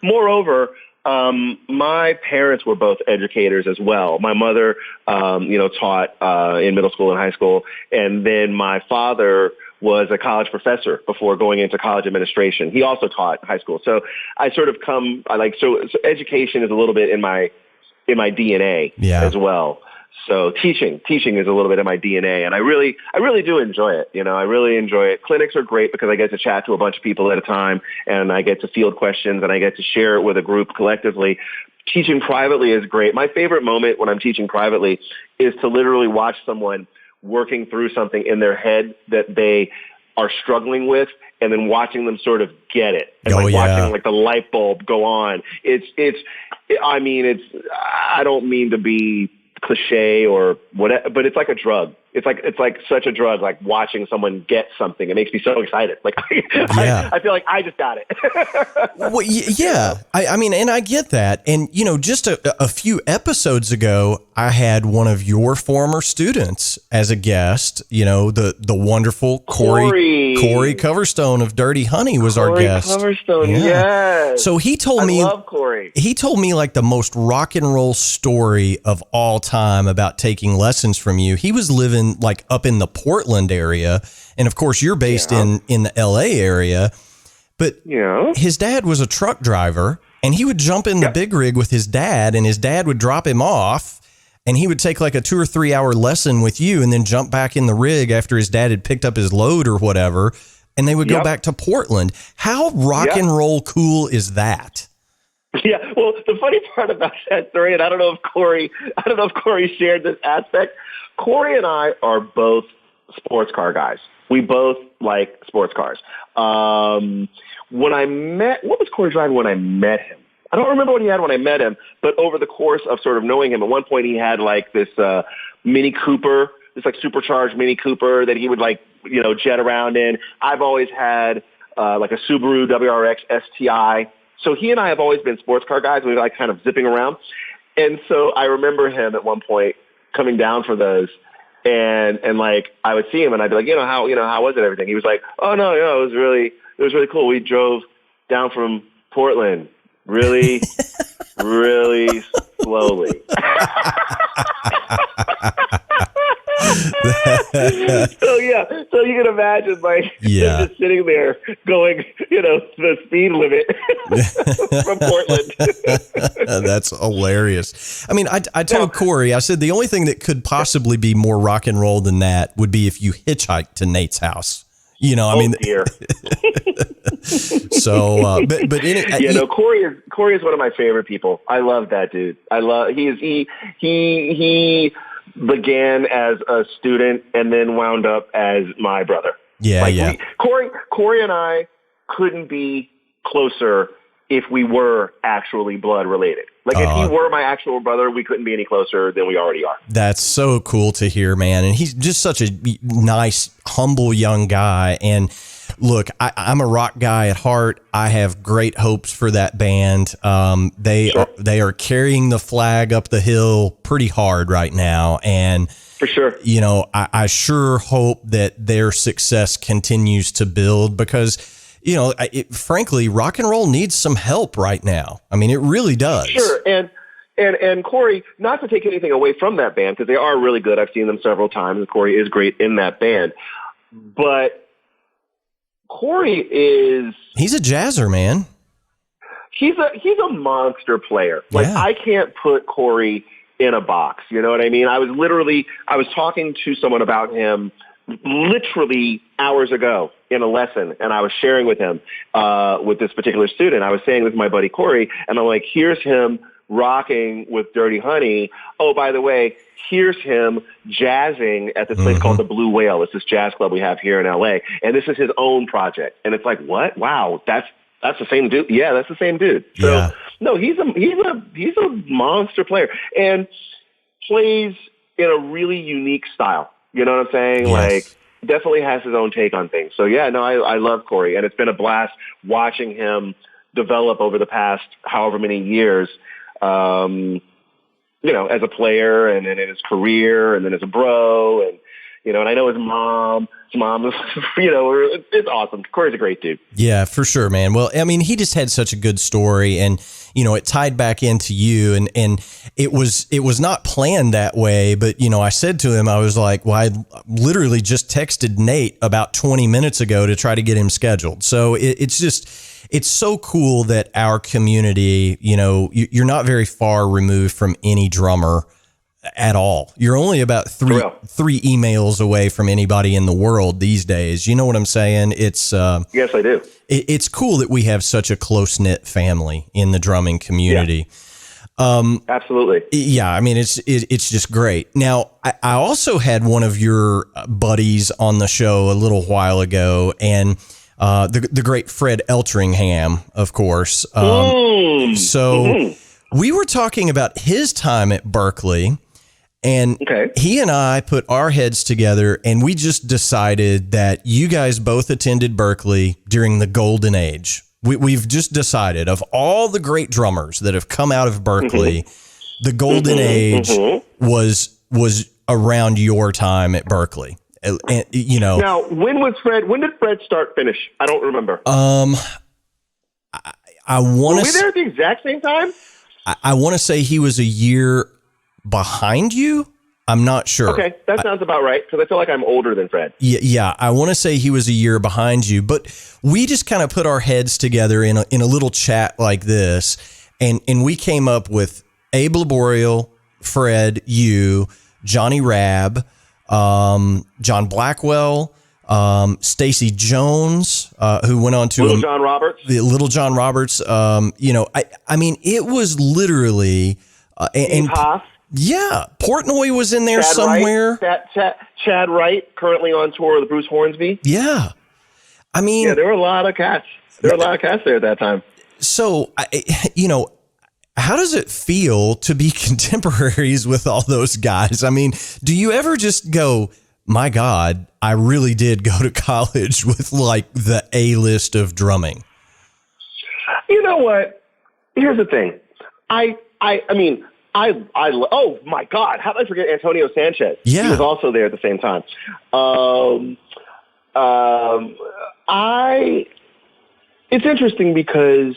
Speaker 3: Moreover, my parents were both educators as well. My mother, taught in middle school and high school, and then my father was a college professor before going into college administration. He also taught high school. So I sort of so education is a little bit in my DNA as well. So teaching is a little bit of my DNA, and I really do enjoy it. I really enjoy it. Clinics are great because I get to chat to a bunch of people at a time, and I get to field questions, and I get to share it with a group collectively. Teaching privately is great. My favorite moment when I'm teaching privately is to literally watch someone working through something in their head that they are struggling with, and then watching them sort of get it, and watching the light bulb go on. I don't mean to be cliche or whatever, but it's like a drug. It's like such a drug, like watching someone get something. It makes me so excited. I feel like I just got it.
Speaker 2: Well, yeah. I mean, and I get that. And, just a few episodes ago, I had one of your former students as a guest, the wonderful Corey Coverstone of Dirty Honey was our guest.
Speaker 3: Coverstone, yes.
Speaker 2: So he told me,
Speaker 3: I love Corey.
Speaker 2: He told me like the most rock and roll story of all time about taking lessons from you. He was living like up in the Portland area. And of course you're based in the LA area, but his dad was a truck driver, and he would jump in the big rig with his dad, and his dad would drop him off, and he would take like a 2 or 3 hour lesson with you and then jump back in the rig after his dad had picked up his load or whatever. And they would go back to Portland. How rock and roll cool is that?
Speaker 3: Yeah, well, the funny part about that story, and I don't know if Corey shared this aspect. Corey and I are both sports car guys. We both like sports cars. What was Corey driving when I met him? I don't remember what he had when I met him, but over the course of sort of knowing him, at one point he had like this Mini Cooper, this like supercharged Mini Cooper that he would jet around in. I've always had like a Subaru WRX STI. So he and I have always been sports car guys. We like kind of zipping around. And so I remember him at one point coming down for those, and I would see him and I'd be like, how was it, everything? He was like, oh no, it was really cool. We drove down from Portland really, really slowly. So you can imagine just sitting there going, the speed limit from Portland.
Speaker 2: That's hilarious. I mean, I told Corey, I said the only thing that could possibly be more rock and roll than that would be if you hitchhiked to Nate's house.
Speaker 3: Dear.
Speaker 2: So,
Speaker 3: Corey is one of my favorite people. I love that dude. He began as a student and then wound up as my brother. Corey and I couldn't be closer if we were actually blood related. If he were my actual brother, we couldn't be any closer than we already are.
Speaker 2: That's so cool to hear, man. And he's just such a nice, humble young guy. And look, I'm a rock guy at heart. I have great hopes for that band. They are carrying the flag up the hill pretty hard right now. And
Speaker 3: for sure,
Speaker 2: I sure hope that their success continues to build because, frankly, rock and roll needs some help right now. I mean, it really does.
Speaker 3: Sure. And Corey, not to take anything away from that band, because they are really good. I've seen them several times, and Corey is great in that band. But Corey
Speaker 2: he's a jazzer, man.
Speaker 3: He's a monster player. I can't put Corey in a box. You know what I mean? I was talking to someone about him literally hours ago in a lesson, and I was sharing with him, with this particular student. I was saying with my buddy Corey, and I'm like, here's him rocking with Dirty Honey. Oh, by the way, here's him jazzing at this place called the Blue Whale. It's this jazz club we have here in LA, and this is his own project. And it's like, what? Wow, that's the same dude. Yeah, that's the same dude. So no, he's a monster player and plays in a really unique style. You know what I'm saying?
Speaker 2: Yes.
Speaker 3: Like, definitely has his own take on things. So yeah, no, I love Corey, and it's been a blast watching him develop over the past however many years. As a player, and then in his career, and then as a bro, and and I know his mom is, it's awesome. Corey's a great dude.
Speaker 2: Yeah, for sure, man. Well, I mean, he just had such a good story, and it tied back into you, and it was not planned that way, but I said to him, I was like, well, I literally just texted Nate about 20 minutes ago to try to get him scheduled. So it's so cool that our community, you're not very far removed from any drummer at all. You're only about three emails away from anybody in the world these days. You know what I'm saying? It's
Speaker 3: yes, I do.
Speaker 2: It's cool that we have such a close knit family in the drumming community.
Speaker 3: Yeah. Absolutely.
Speaker 2: Yeah, I mean it's just great. Now, I also had one of your buddies on the show a little while ago, and the great Fred Eltringham, of course. We were talking about his time at Berkeley, and he and I put our heads together, and we just decided that you guys both attended Berkeley during the golden age. We've just decided, of all the great drummers that have come out of Berkeley, the golden age was around your time at Berkeley. And,
Speaker 3: now, when did Fred start finish? I don't remember.
Speaker 2: I want to.
Speaker 3: Were we there at the exact same time?
Speaker 2: I want to say he was a year behind you. I'm not sure.
Speaker 3: Okay, that sounds about right, because I feel like I'm older than Fred.
Speaker 2: Yeah, I want to say he was a year behind you, but we just kind of put our heads together in a little chat like this, and we came up with Abe Laboriel, Fred, you, Johnny Rabb, John Blackwell, Stacy Jones, who went on to
Speaker 3: Little John Roberts.
Speaker 2: I mean, it was literally and
Speaker 3: Haas.
Speaker 2: Yeah, Portnoy was in there
Speaker 3: Chad
Speaker 2: somewhere.
Speaker 3: Wright, Chad Wright, currently on tour with Bruce Hornsby.
Speaker 2: Yeah, I mean,
Speaker 3: there were a lot of cats. There were a lot of cats there at that time.
Speaker 2: So, how does it feel to be contemporaries with all those guys? I mean, do you ever just go, my God, I really did go to college with like the A-list of drumming?
Speaker 3: You know what? Here's the thing. Oh my God, how did I forget Antonio Sanchez?
Speaker 2: Yeah.
Speaker 3: He was also there at the same time. It's interesting because,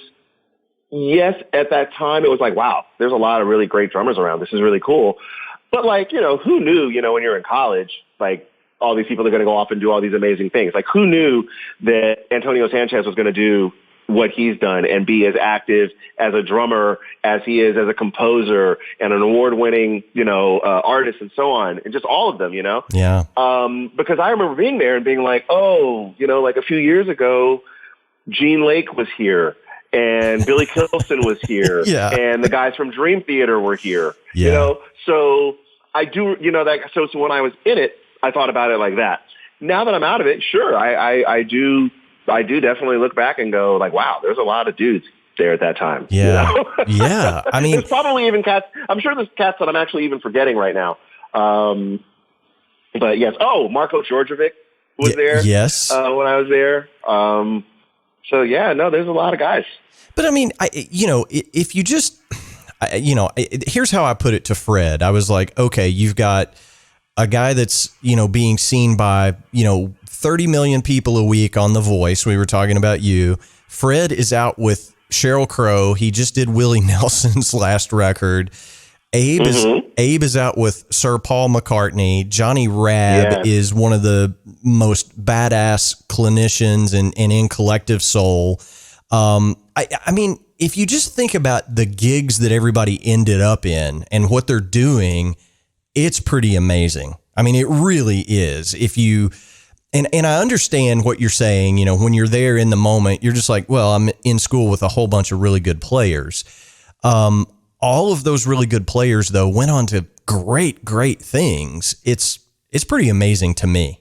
Speaker 3: yes, at that time it was like, wow, there's a lot of really great drummers around. This is really cool. But like, who knew, when you're in college, like all these people are going to go off and do all these amazing things. Like who knew that Antonio Sanchez was going to do what he's done and be as active as a drummer as he is as a composer and an award-winning, artist and so on, and just all of them,
Speaker 2: Yeah.
Speaker 3: Because I remember being there and being like, like a few years ago, Gene Lake was here and Billy Kilson was here and the guys from Dream Theater were here, So I do, so when I was in it, I thought about it like that. Now that I'm out of it, sure, I do definitely look back and go like, wow, there's a lot of dudes there at that time.
Speaker 2: Yeah. Yeah. I mean,
Speaker 3: there's probably even cats. I'm sure there's cats that I'm actually even forgetting right now. But yes. Oh, Marko Djordjevic was there.
Speaker 2: Yes.
Speaker 3: When I was there. So yeah, no, there's a lot of guys.
Speaker 2: But I mean, if you just, here's how I put it to Fred. I was like, okay, you've got a guy that's, being seen by, 30 million people a week on The Voice. We were talking about you. Fred is out with Sheryl Crow. He just did Willie Nelson's last record. Abe is out with Sir Paul McCartney. Johnny Rabb is one of the most badass clinicians and in Collective Soul. I mean, if you just think about the gigs that everybody ended up in and what they're doing, it's pretty amazing. I mean, it really is. If you, and I understand what you're saying, when you're there in the moment, you're just like, well, I'm in school with a whole bunch of really good players. All of those really good players, though, went on to great things. It's pretty amazing to me.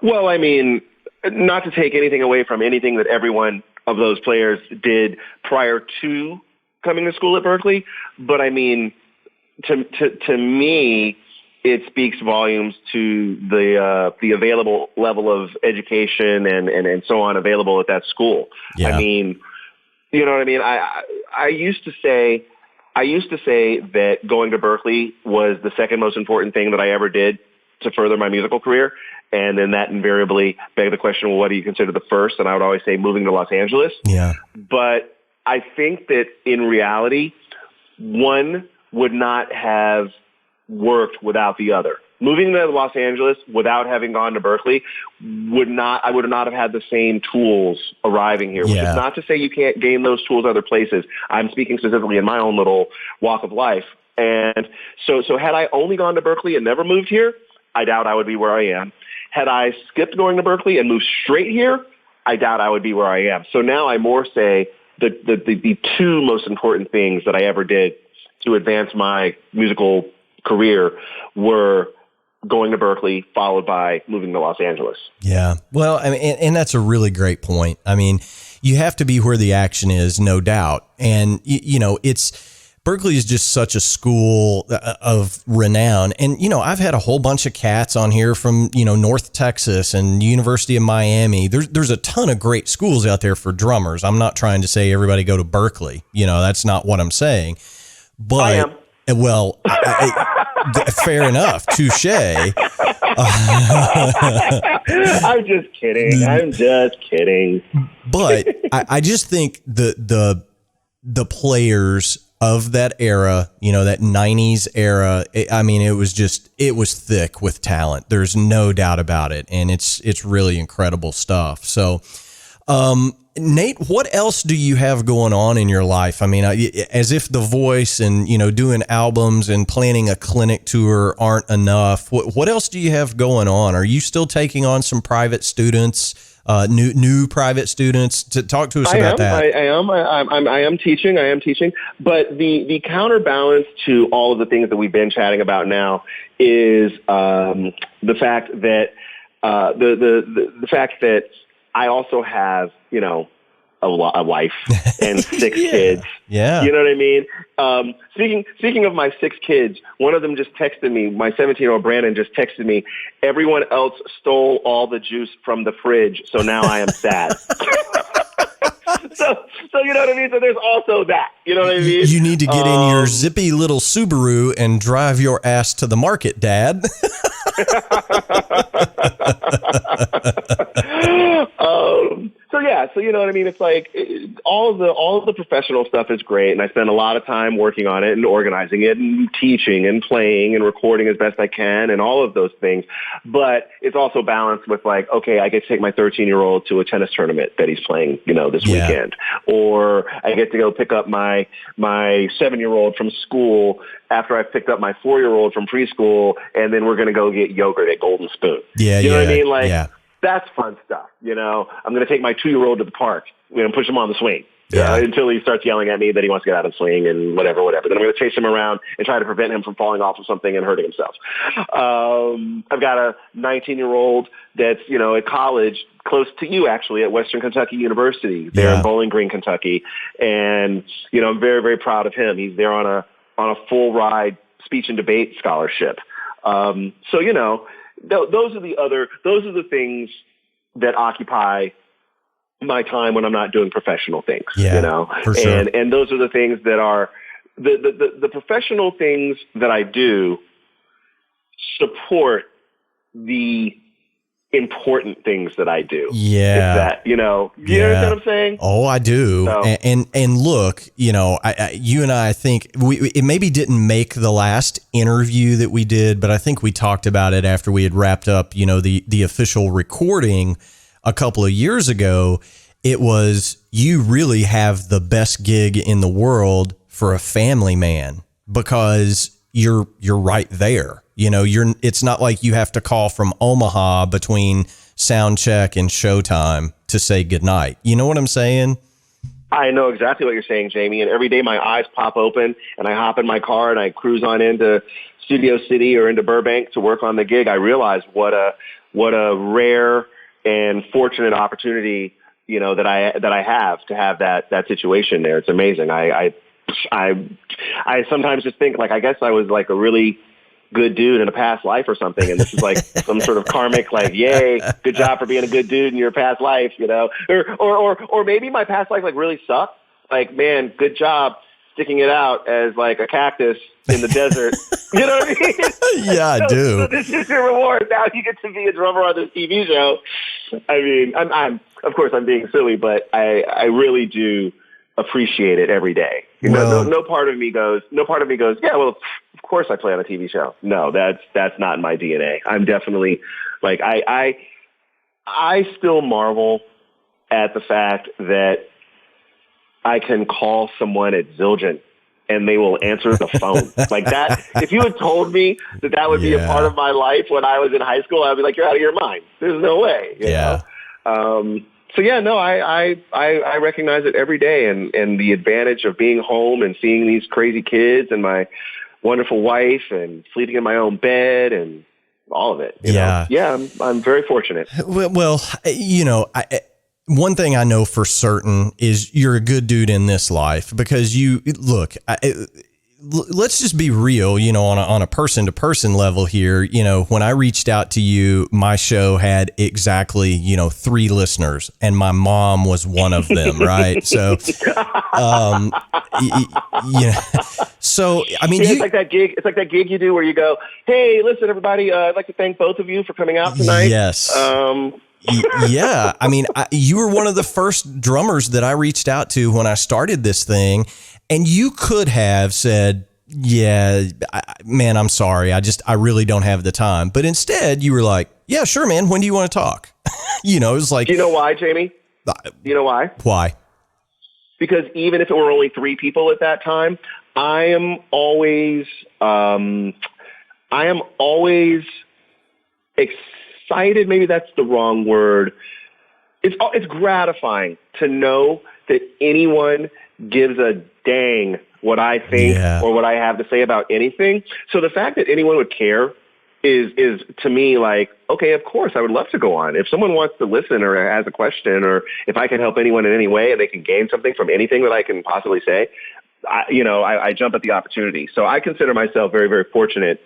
Speaker 3: Well, I mean, not to take anything away from anything that every one of those players did prior to coming to school at Berkeley, but I mean, to me, it speaks volumes to the available level of education and so on available at that school.
Speaker 2: Yeah.
Speaker 3: I mean, you know what I mean? I used to say that going to Berkeley was the second most important thing that I ever did to further my musical career. And then that invariably begged the question, well, what do you consider the first? And I would always say moving to Los Angeles.
Speaker 2: Yeah.
Speaker 3: But I think that in reality, one would not have worked without the other. Moving to Los Angeles without having gone to Berkeley I would not have had the same tools arriving here, which is not to say you can't gain those tools other places. I'm speaking specifically in my own little walk of life. And so had I only gone to Berkeley and never moved here, I doubt I would be where I am. Had I skipped going to Berkeley and moved straight here, I doubt I would be where I am. So now I more say the two most important things that I ever did to advance my musical career were going to Berkeley, followed by moving to Los Angeles.
Speaker 2: Yeah. Well, I mean, and that's a really great point. I mean, you have to be where the action is, no doubt. And, you know, Berkeley is just such a school of renown. And, you know, I've had a whole bunch of cats on here from, you know, North Texas and University of Miami. There's a ton of great schools out there for drummers. I'm not trying to say everybody go to Berkeley. You know, that's not what I'm saying. But,
Speaker 3: I am.
Speaker 2: Well, fair enough. Touche.
Speaker 3: I'm just kidding.
Speaker 2: But I just think the players of that era, you know, that 90s era, I mean, it was thick with talent. There's no doubt about it. And it's really incredible stuff. So, Nate, what else do you have going on in your life? I mean, as if The Voice and, you know, doing albums and planning a clinic tour aren't enough. What else do you have going on? Are you still taking on some private students, new private students? To talk to us about that.
Speaker 3: I am teaching. But the counterbalance to all of the things that we've been chatting about now is the fact that the fact that I also have, you know, a wife and 6 kids.
Speaker 2: Yeah.
Speaker 3: You know what I mean? Speaking of my 6 kids, one of them just texted me, my 17-year-old Brandon just texted me, everyone else stole all the juice from the fridge, so now I am sad. So you know what I mean? So there's also that. You know what I mean?
Speaker 2: You need to get in your zippy little Subaru and drive your ass to the market, Dad. So you know what I mean? It's like all of the professional stuff is great, and I spend a lot of time working on it and organizing it and teaching and playing and recording as best I can and all of those things. But it's also balanced with like, okay, I get to take my 13-year-old to a tennis tournament that he's playing, you know, this weekend, or I get to go pick up my 7-year-old from school after I've picked up my 4-year-old from preschool, and then we're going to go get yogurt at Golden Spoon. Yeah,
Speaker 3: you know what I mean? Like, that's fun stuff. You know, I'm going to take my 2-year-old to the park, you know, push him on the swing until he starts yelling at me that he wants to get out of the swing and whatever. Then I'm going to chase him around and try to prevent him from falling off of something and hurting himself. I've got a 19-year-old that's, you know, at college, close to you actually, at Western Kentucky University there in Bowling Green, Kentucky. And, you know, I'm very, very proud of him. He's there on a full ride speech and debate scholarship. So, you know, those are the things that occupy my time when I'm not doing professional things, you know,
Speaker 2: for sure.
Speaker 3: And those are the things that are the professional things that I do support the important things that I do.
Speaker 2: Yeah.
Speaker 3: Is that, you know understand what I'm saying?
Speaker 2: Oh, I do. So. And look, you know, you and I think it maybe didn't make the last interview that we did, but I think we talked about it after we had wrapped up, you know, the official recording a couple of years ago. It was, you really have the best gig in the world for a family man because you're right there. You know, it's not like you have to call from Omaha between sound check and showtime to say goodnight. You know what I'm saying?
Speaker 3: I know exactly what you're saying, Jamie. And every day my eyes pop open and I hop in my car and I cruise on into Studio City or into Burbank to work on the gig. I realize what a rare and fortunate opportunity, you know, that I have to have that situation there. It's amazing. I sometimes just think, like, I guess I was like a really good dude in a past life or something, and this is like some sort of karmic, like, yay, good job for being a good dude in your past life, or maybe my past life like really sucked. Like, man, good job sticking it out as like a cactus in the desert. You know what I mean?
Speaker 2: Yeah, I do.
Speaker 3: So this is your reward. Now you get to be a drummer on this TV show. I mean, I'm of course I'm being silly, but I really do appreciate it every day. No part of me goes, yeah, well, of course I play on a TV show. No, that's not my DNA. I'm definitely like, I still marvel at the fact that I can call someone at Zildjian and they will answer the phone. Like that, if you had told me that would be a part of my life when I was in high school, I'd be like, you're out of your mind. There's no way. You know? So yeah, no, I recognize it every day, and the advantage of being home and seeing these crazy kids and my wonderful wife and sleeping in my own bed and all of it. You know? Yeah, I'm very fortunate.
Speaker 2: Well, one thing I know for certain is you're a good dude in this life, because you look, let's just be real, on a person to person level here. When I reached out to you, my show had exactly, 3 listeners, and my mom was one of them. Right. So, so, I mean,
Speaker 3: it's like that gig you do where you go, hey, listen, everybody, I'd like to thank both of you for coming out tonight.
Speaker 2: Yes. Yeah. I mean, you were one of the first drummers that I reached out to when I started this thing. And you could have said, yeah, man, I'm sorry. I really don't have the time. But instead you were like, yeah, sure, man. When do you want to talk? It was like,
Speaker 3: do you know why, Jamie? Do you know why?
Speaker 2: Why?
Speaker 3: Because even if it were only 3 people at that time, I am always excited. Maybe that's the wrong word. It's gratifying to know that anyone gives a dang what I think or what I have to say about anything. So the fact that anyone would care is to me like, okay, of course I would love to go on. If someone wants to listen or has a question, or if I can help anyone in any way and they can gain something from anything that I can possibly say, I jump at the opportunity. So I consider myself very, very fortunate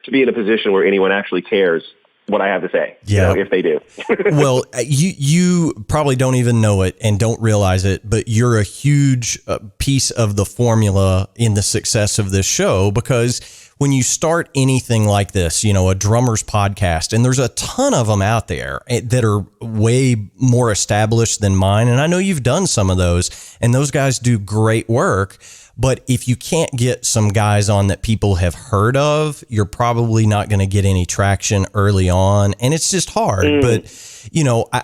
Speaker 3: to be in a position where anyone actually cares what I have to say, if they do.
Speaker 2: Well, you probably don't even know it and don't realize it, but you're a huge piece of the formula in the success of this show, because when you start anything like this, a drummer's podcast, and there's a ton of them out there that are way more established than mine. And I know you've done some of those, and those guys do great work. But if you can't get some guys on that people have heard of, you're probably not going to get any traction early on. And it's just hard. But,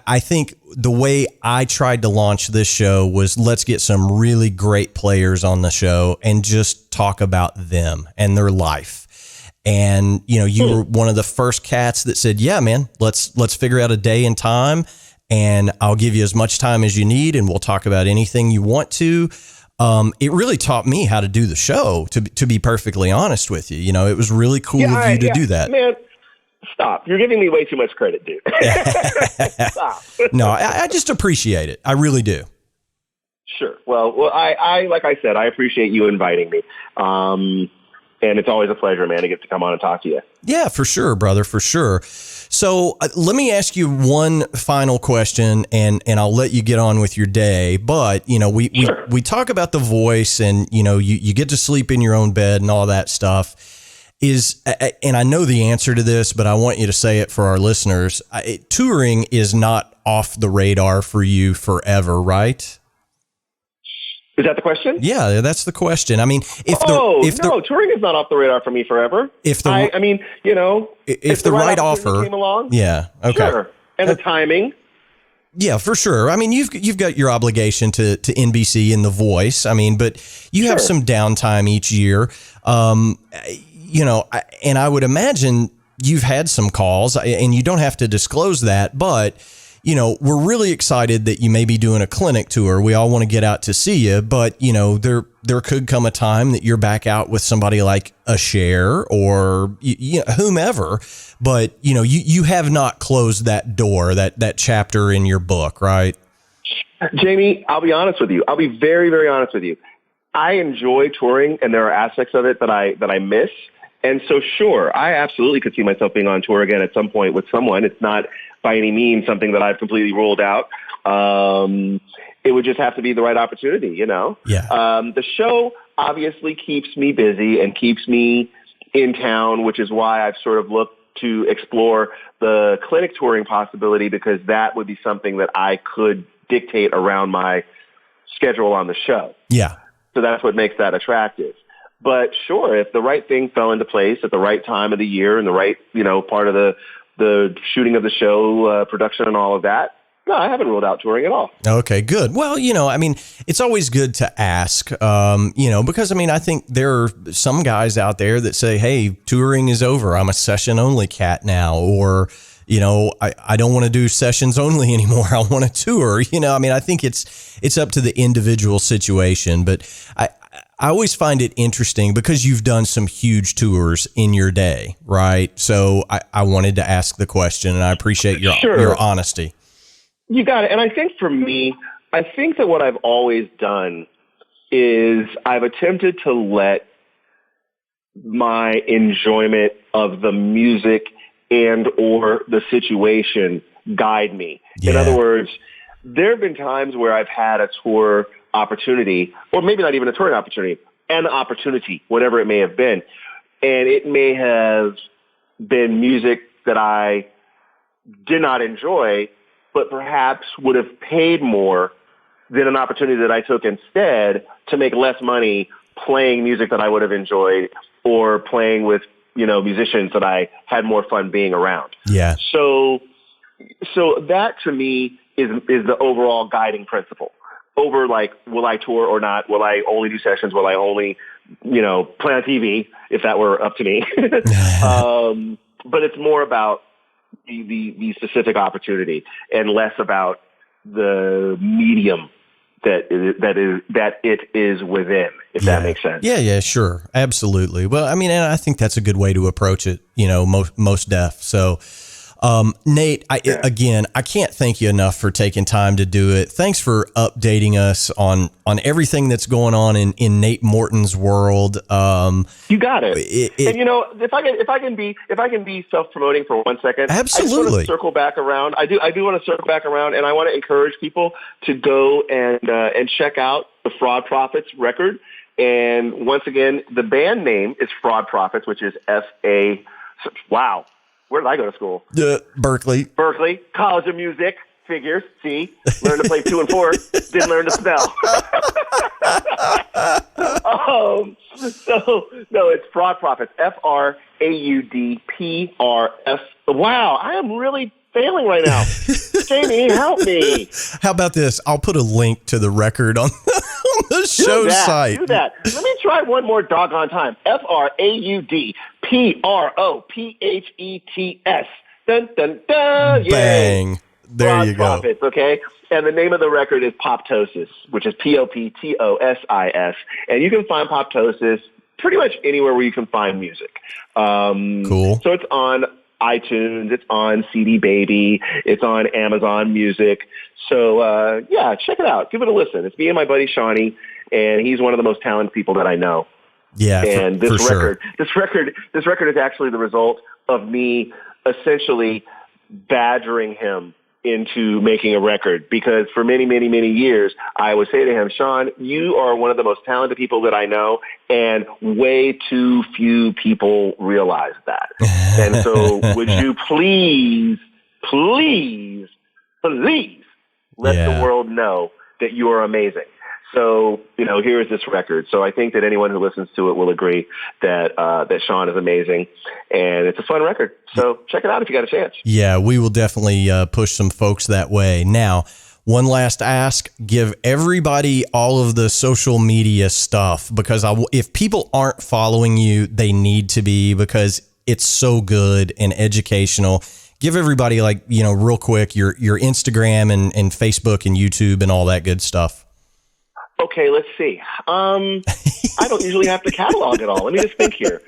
Speaker 2: I think the way I tried to launch this show was, let's get some really great players on the show and just talk about them and their life. And, you were one of the first cats that said, yeah, man, let's figure out a day and time, and I'll give you as much time as you need, and we'll talk about anything you want to. It really taught me how to do the show, to be perfectly honest with you. It was really cool of you to do that.
Speaker 3: Man, stop. You're giving me way too much credit, dude. Stop.
Speaker 2: No, I just appreciate it. I really do.
Speaker 3: Sure. Well, I like I said, I appreciate you inviting me. And it's always a pleasure, man, to get to come on and talk to you.
Speaker 2: Yeah, for sure, brother, for sure. So let me ask you one final question, and I'll let you get on with your day. But, we talk about the voice, and, you get to sleep in your own bed and all that stuff. And I know the answer to this, but I want you to say it for our listeners. Touring is not off the radar for you forever, right?
Speaker 3: Is that the question?
Speaker 2: Yeah, that's the question. I mean,
Speaker 3: touring is not off the radar for me forever.
Speaker 2: If the right offer
Speaker 3: came along,
Speaker 2: yeah, okay,
Speaker 3: sure, and the timing,
Speaker 2: yeah, for sure. I mean, you've got your obligation to NBC and The Voice. I mean, but you have some downtime each year, and I would imagine you've had some calls, and you don't have to disclose that, but. We're really excited that you may be doing a clinic tour. We all want to get out to see you, but there could come a time that you're back out with somebody like a Cher or whomever. But you have not closed that door, that chapter in your book, right?
Speaker 3: Jamie, I'll be honest with you. I'll be very, very honest with you. I enjoy touring, and there are aspects of it that I miss. And so, sure, I absolutely could see myself being on tour again at some point with someone. It's not by any means something that I've completely ruled out. It would just have to be the right opportunity, you know?
Speaker 2: Yeah.
Speaker 3: The show obviously keeps me busy and keeps me in town, which is why I've sort of looked to explore the clinic touring possibility, because that would be something that I could dictate around my schedule on the show.
Speaker 2: Yeah.
Speaker 3: So that's what makes that attractive. But sure, if the right thing fell into place at the right time of the year and the right, you know, part of the shooting of the show, production and all of that, no, I haven't ruled out touring at all.
Speaker 2: Okay, good. Well, you know, I mean, it's always good to ask, you know, because, I mean, I think there are some guys out there that say, hey, touring is over. I'm a session only cat now. Or, you know, I don't want to do sessions only anymore. I want to tour. You know, I mean, I think it's up to the individual situation. But I always find it interesting because you've done some huge tours in your day, right? So I wanted to ask the question, and I appreciate your honesty.
Speaker 3: You got it. And I think for me, I think that what I've always done is I've attempted to let my enjoyment of the music and or the situation guide me. Yeah. In other words, there have been times where I've had a tour opportunity, or maybe not even a touring opportunity, an opportunity, whatever it may have been. And it may have been music that I did not enjoy, but perhaps would have paid more than an opportunity that I took instead to make less money playing music that I would have enjoyed or playing with, you know, musicians that I had more fun being around.
Speaker 2: Yeah.
Speaker 3: So that to me is the overall guiding principle over, like, will I tour or not? Will I only do sessions? Will I only, you know, play on TV if that were up to me? But it's more about the specific opportunity and less about the medium that it is within, if that makes sense.
Speaker 2: Yeah, sure. Absolutely. Well, I mean, and I think that's a good way to approach it, you know, most deaf. So, Nate, I can't thank you enough for taking time to do it. Thanks for updating us on everything that's going on in Nate Morton's world.
Speaker 3: You got it. And you know, if I can be self-promoting for 1 second,
Speaker 2: absolutely.
Speaker 3: I just want to circle back around. I do want to circle back around, and I want to encourage people to go and check out the Fraud Prophets record. And once again, the band name is Fraud Prophets, which is F-A. Wow. Where did I go to school?
Speaker 2: Berkeley,
Speaker 3: College of Music. Figures. See, learned to play 2 and 4. Didn't learn to spell. So no, it's Fraud Prophets. Fraudprf. Wow, I am really failing right now. Jamie, help me.
Speaker 2: How about this? I'll put a link to the record on the show site.
Speaker 3: Do that. Let me try one more doggone time. FRAUDPROPHETS. Dun, dun, dun.
Speaker 2: Bang.
Speaker 3: Yay.
Speaker 2: There
Speaker 3: Fraud
Speaker 2: you go.
Speaker 3: Prophets, okay? And the name of the record is Poptosis, which is Poptosis. And you can find Poptosis pretty much anywhere where you can find music.
Speaker 2: Cool.
Speaker 3: So it's on iTunes, it's on CD Baby, it's on Amazon Music. So, check it out. Give it a listen. It's me and my buddy Shawnee, and he's one of the most talented people that I know.
Speaker 2: Yeah,
Speaker 3: and
Speaker 2: this
Speaker 3: record is actually the result of me essentially badgering him into making a record, because for many, many, many years, I would say to him, Sean, you are one of the most talented people that I know, and way too few people realize that. And so would you please let the world know that you are amazing. So, you know, here is this record. So I think that anyone who listens to it will agree that Sean is amazing, and it's a fun record. So check it out if you got a chance. Yeah,
Speaker 2: we will definitely push some folks that way. Now, one last ask, give everybody all of the social media stuff, because if people aren't following you, they need to be, because it's so good and educational. Give everybody, like, you know, real quick, your Instagram and Facebook and YouTube and all that good stuff.
Speaker 3: Okay, let's see. I don't usually have to catalog it all. Let me just think here.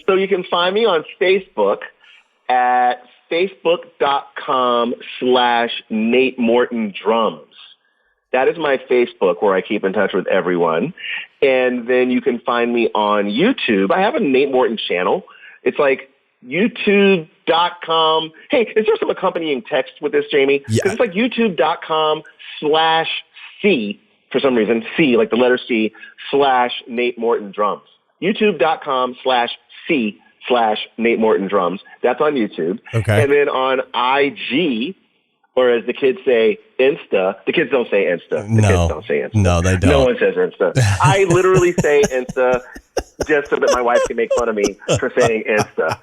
Speaker 3: So you can find me on Facebook at facebook.com/Nate Morton Drums. That is my Facebook, where I keep in touch with everyone. And then you can find me on YouTube. I have a Nate Morton channel, It's like youtube.com. Hey, is there some accompanying text with this, Jamie?
Speaker 2: Yeah.
Speaker 3: It's like youtube.com/C, for some reason, C, like the letter C, /Nate Morton Drums. youtube.com/C/Nate Morton Drums. That's on YouTube.
Speaker 2: Okay.
Speaker 3: And then on IG, or as the kids say, Insta. The kids don't say Insta. The kids don't say Insta.
Speaker 2: No, they don't.
Speaker 3: No one says Insta. I literally say Insta just so that my wife can make fun of me for saying Insta.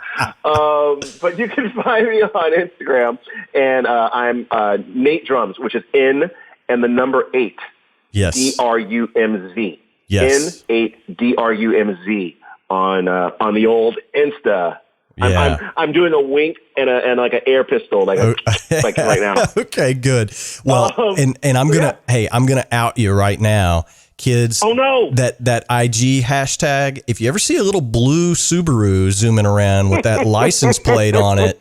Speaker 3: But you can find me on Instagram, and I'm Nate Drums, which is N and the number 8.
Speaker 2: Yes.
Speaker 3: DRUMZ.
Speaker 2: Yes.
Speaker 3: N8DRUMZ on the old Insta.
Speaker 2: Yeah.
Speaker 3: I'm doing a wink and like an air pistol, like right now.
Speaker 2: Okay, good. Well, and I'm gonna I'm gonna out you right now, kids.
Speaker 3: Oh no!
Speaker 2: That IG hashtag. If you ever see a little blue Subaru zooming around with that license plate on it,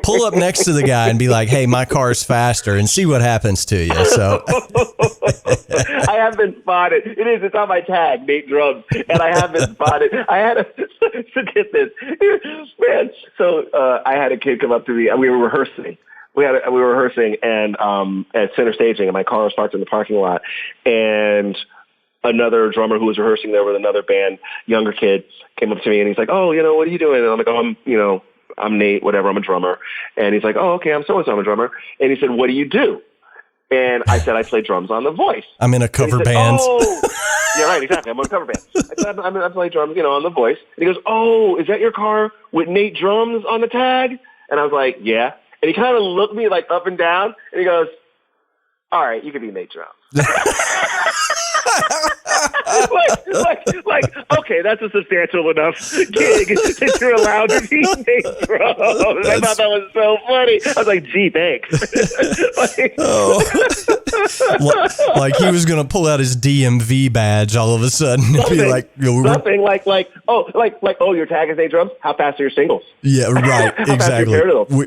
Speaker 2: pull up next to the guy and be like, "Hey, my car's faster," and see what happens to you. So.
Speaker 3: I have been spotted. It's on my tag, Nate Drums, and I have been spotted. I had to get this, man. So I had a kid come up to me, and we were rehearsing. We were rehearsing, and at center staging, and my car was parked in the parking lot, and another drummer who was rehearsing there with another band, younger kid, came up to me, and he's like, "Oh, what are you doing?" And I'm like, "Oh, I'm Nate, whatever. I'm a drummer." And he's like, "Oh, okay, I'm so-and-so, I'm a drummer." And he said, "What do you do?" And I said, "I play drums on The Voice."
Speaker 2: I'm in a cover band.
Speaker 3: "Oh." Yeah, right, exactly. I'm on a cover band. I said, I play drums, on The Voice. And he goes, "Oh, is that your car with Nate Drums on the tag?" And I was like, "Yeah." And he kind of looked me like up and down, and he goes, "All right, you can be Nate Drums." Okay, that's a substantial enough gig that you're allowed to be Nate Drums. I thought that was so funny. I was like, "Gee, thanks."
Speaker 2: Like he was going to pull out his DMV badge all of a sudden and be like,
Speaker 3: something like, "Oh, your tag is Nate Drums. How fast are your singles?"
Speaker 2: Yeah, right, exactly.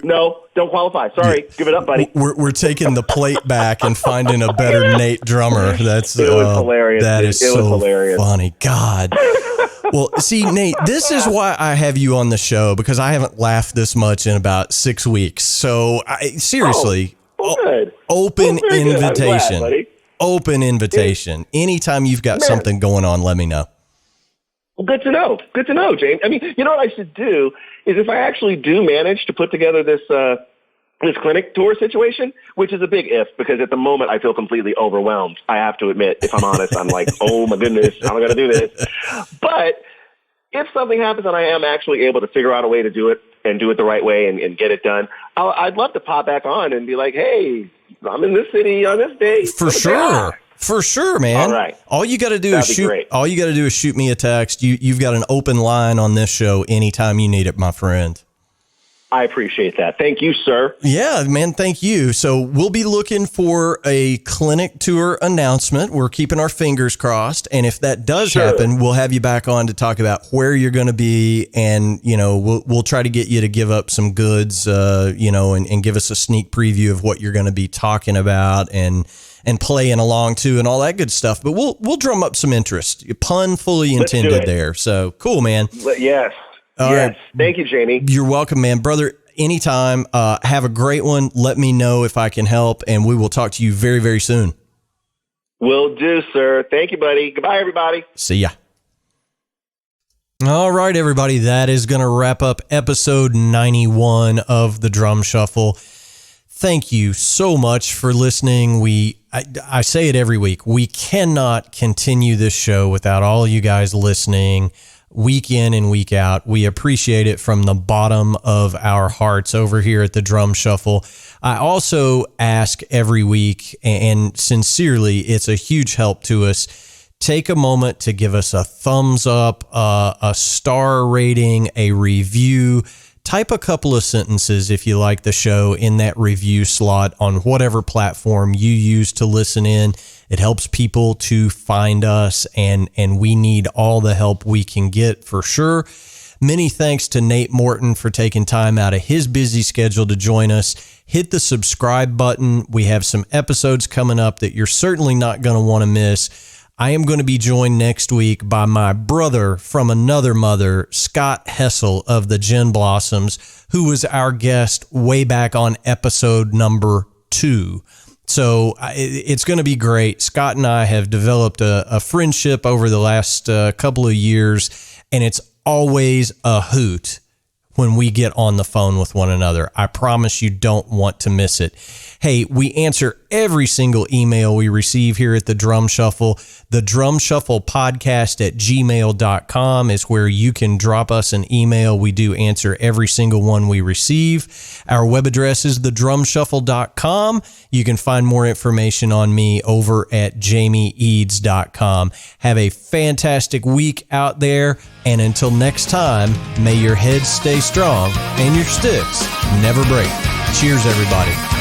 Speaker 3: No, don't qualify. Sorry, give it up, buddy.
Speaker 2: We're taking the plate back and finding a better Nate drummer. It was
Speaker 3: hilarious.
Speaker 2: That is so
Speaker 3: hilarious.
Speaker 2: Funny. God. Well, see, Nate, this is why I have you on the show, because I haven't laughed this much in about 6 weeks. So seriously, open invitation.
Speaker 3: Glad,
Speaker 2: open invitation. Anytime you've got something going on, let me know.
Speaker 3: Well, good to know. Good to know, James. I mean, what I should do is, if I actually do manage to put together this clinic tour situation, which is a big if, because at the moment I feel completely overwhelmed. I have to admit, if I'm honest, I'm like, "Oh my goodness, how am I going to do this?" But if something happens and I am actually able to figure out a way to do it and do it the right way and get it done, I'd love to pop back on and be like, "Hey, I'm in this city on this day."
Speaker 2: For sure. For sure, man.
Speaker 3: All right.
Speaker 2: All you got to do is shoot me a text. You've got an open line on this show anytime you need it, my friend.
Speaker 3: I appreciate that. Thank you, sir.
Speaker 2: Yeah, man, thank you. So we'll be looking for a clinic tour announcement. We're keeping our fingers crossed. And if that does happen, we'll have you back on to talk about where you're going to be. And, we'll try to get you to give up some goods, and give us a sneak preview of what you're going to be talking about and playing along to and all that good stuff. But we'll drum up some interest. Pun fully intended there. So cool, man.
Speaker 3: Yes. Yes. Thank you, Jamie.
Speaker 2: You're welcome, man. Brother, anytime. Have a great one. Let me know if I can help, and we will talk to you very, very soon.
Speaker 3: Will do, sir. Thank you, buddy. Goodbye, everybody.
Speaker 2: See ya. All right, everybody. That is going to wrap up episode 91 of the Drum Shuffle. Thank you so much for listening. I say it every week. We cannot continue this show without all you guys listening week in and week out. We appreciate it from the bottom of our hearts over here at the Drum Shuffle. I also ask every week, and sincerely, it's a huge help to us, take a moment to give us a thumbs up, a star rating, a review. Type a couple of sentences if you like the show in that review slot on whatever platform you use to listen in. It helps people to find us, and we need all the help we can get for sure. Many thanks to Nate Morton for taking time out of his busy schedule to join us. Hit the subscribe button. We have some episodes coming up that you're certainly not going to want to miss. I am going to be joined next week by my brother from another mother, Scott Hessel of the Gin Blossoms, who was our guest way back on episode number 2. So it's going to be great. Scott and I have developed a friendship over the last couple of years, and it's always a hoot when we get on the phone with one another. I promise you don't want to miss it. Hey, we answer every single email we receive here at the Drum Shuffle. The Drum Shuffle podcast at gmail.com is where you can drop us an email. We do answer every single one we receive. Our web address is thedrumshuffle.com. You can find more information on me over at jamieeads.com. Have a fantastic week out there. And until next time, may your heads stay strong and your sticks never break. Cheers, everybody.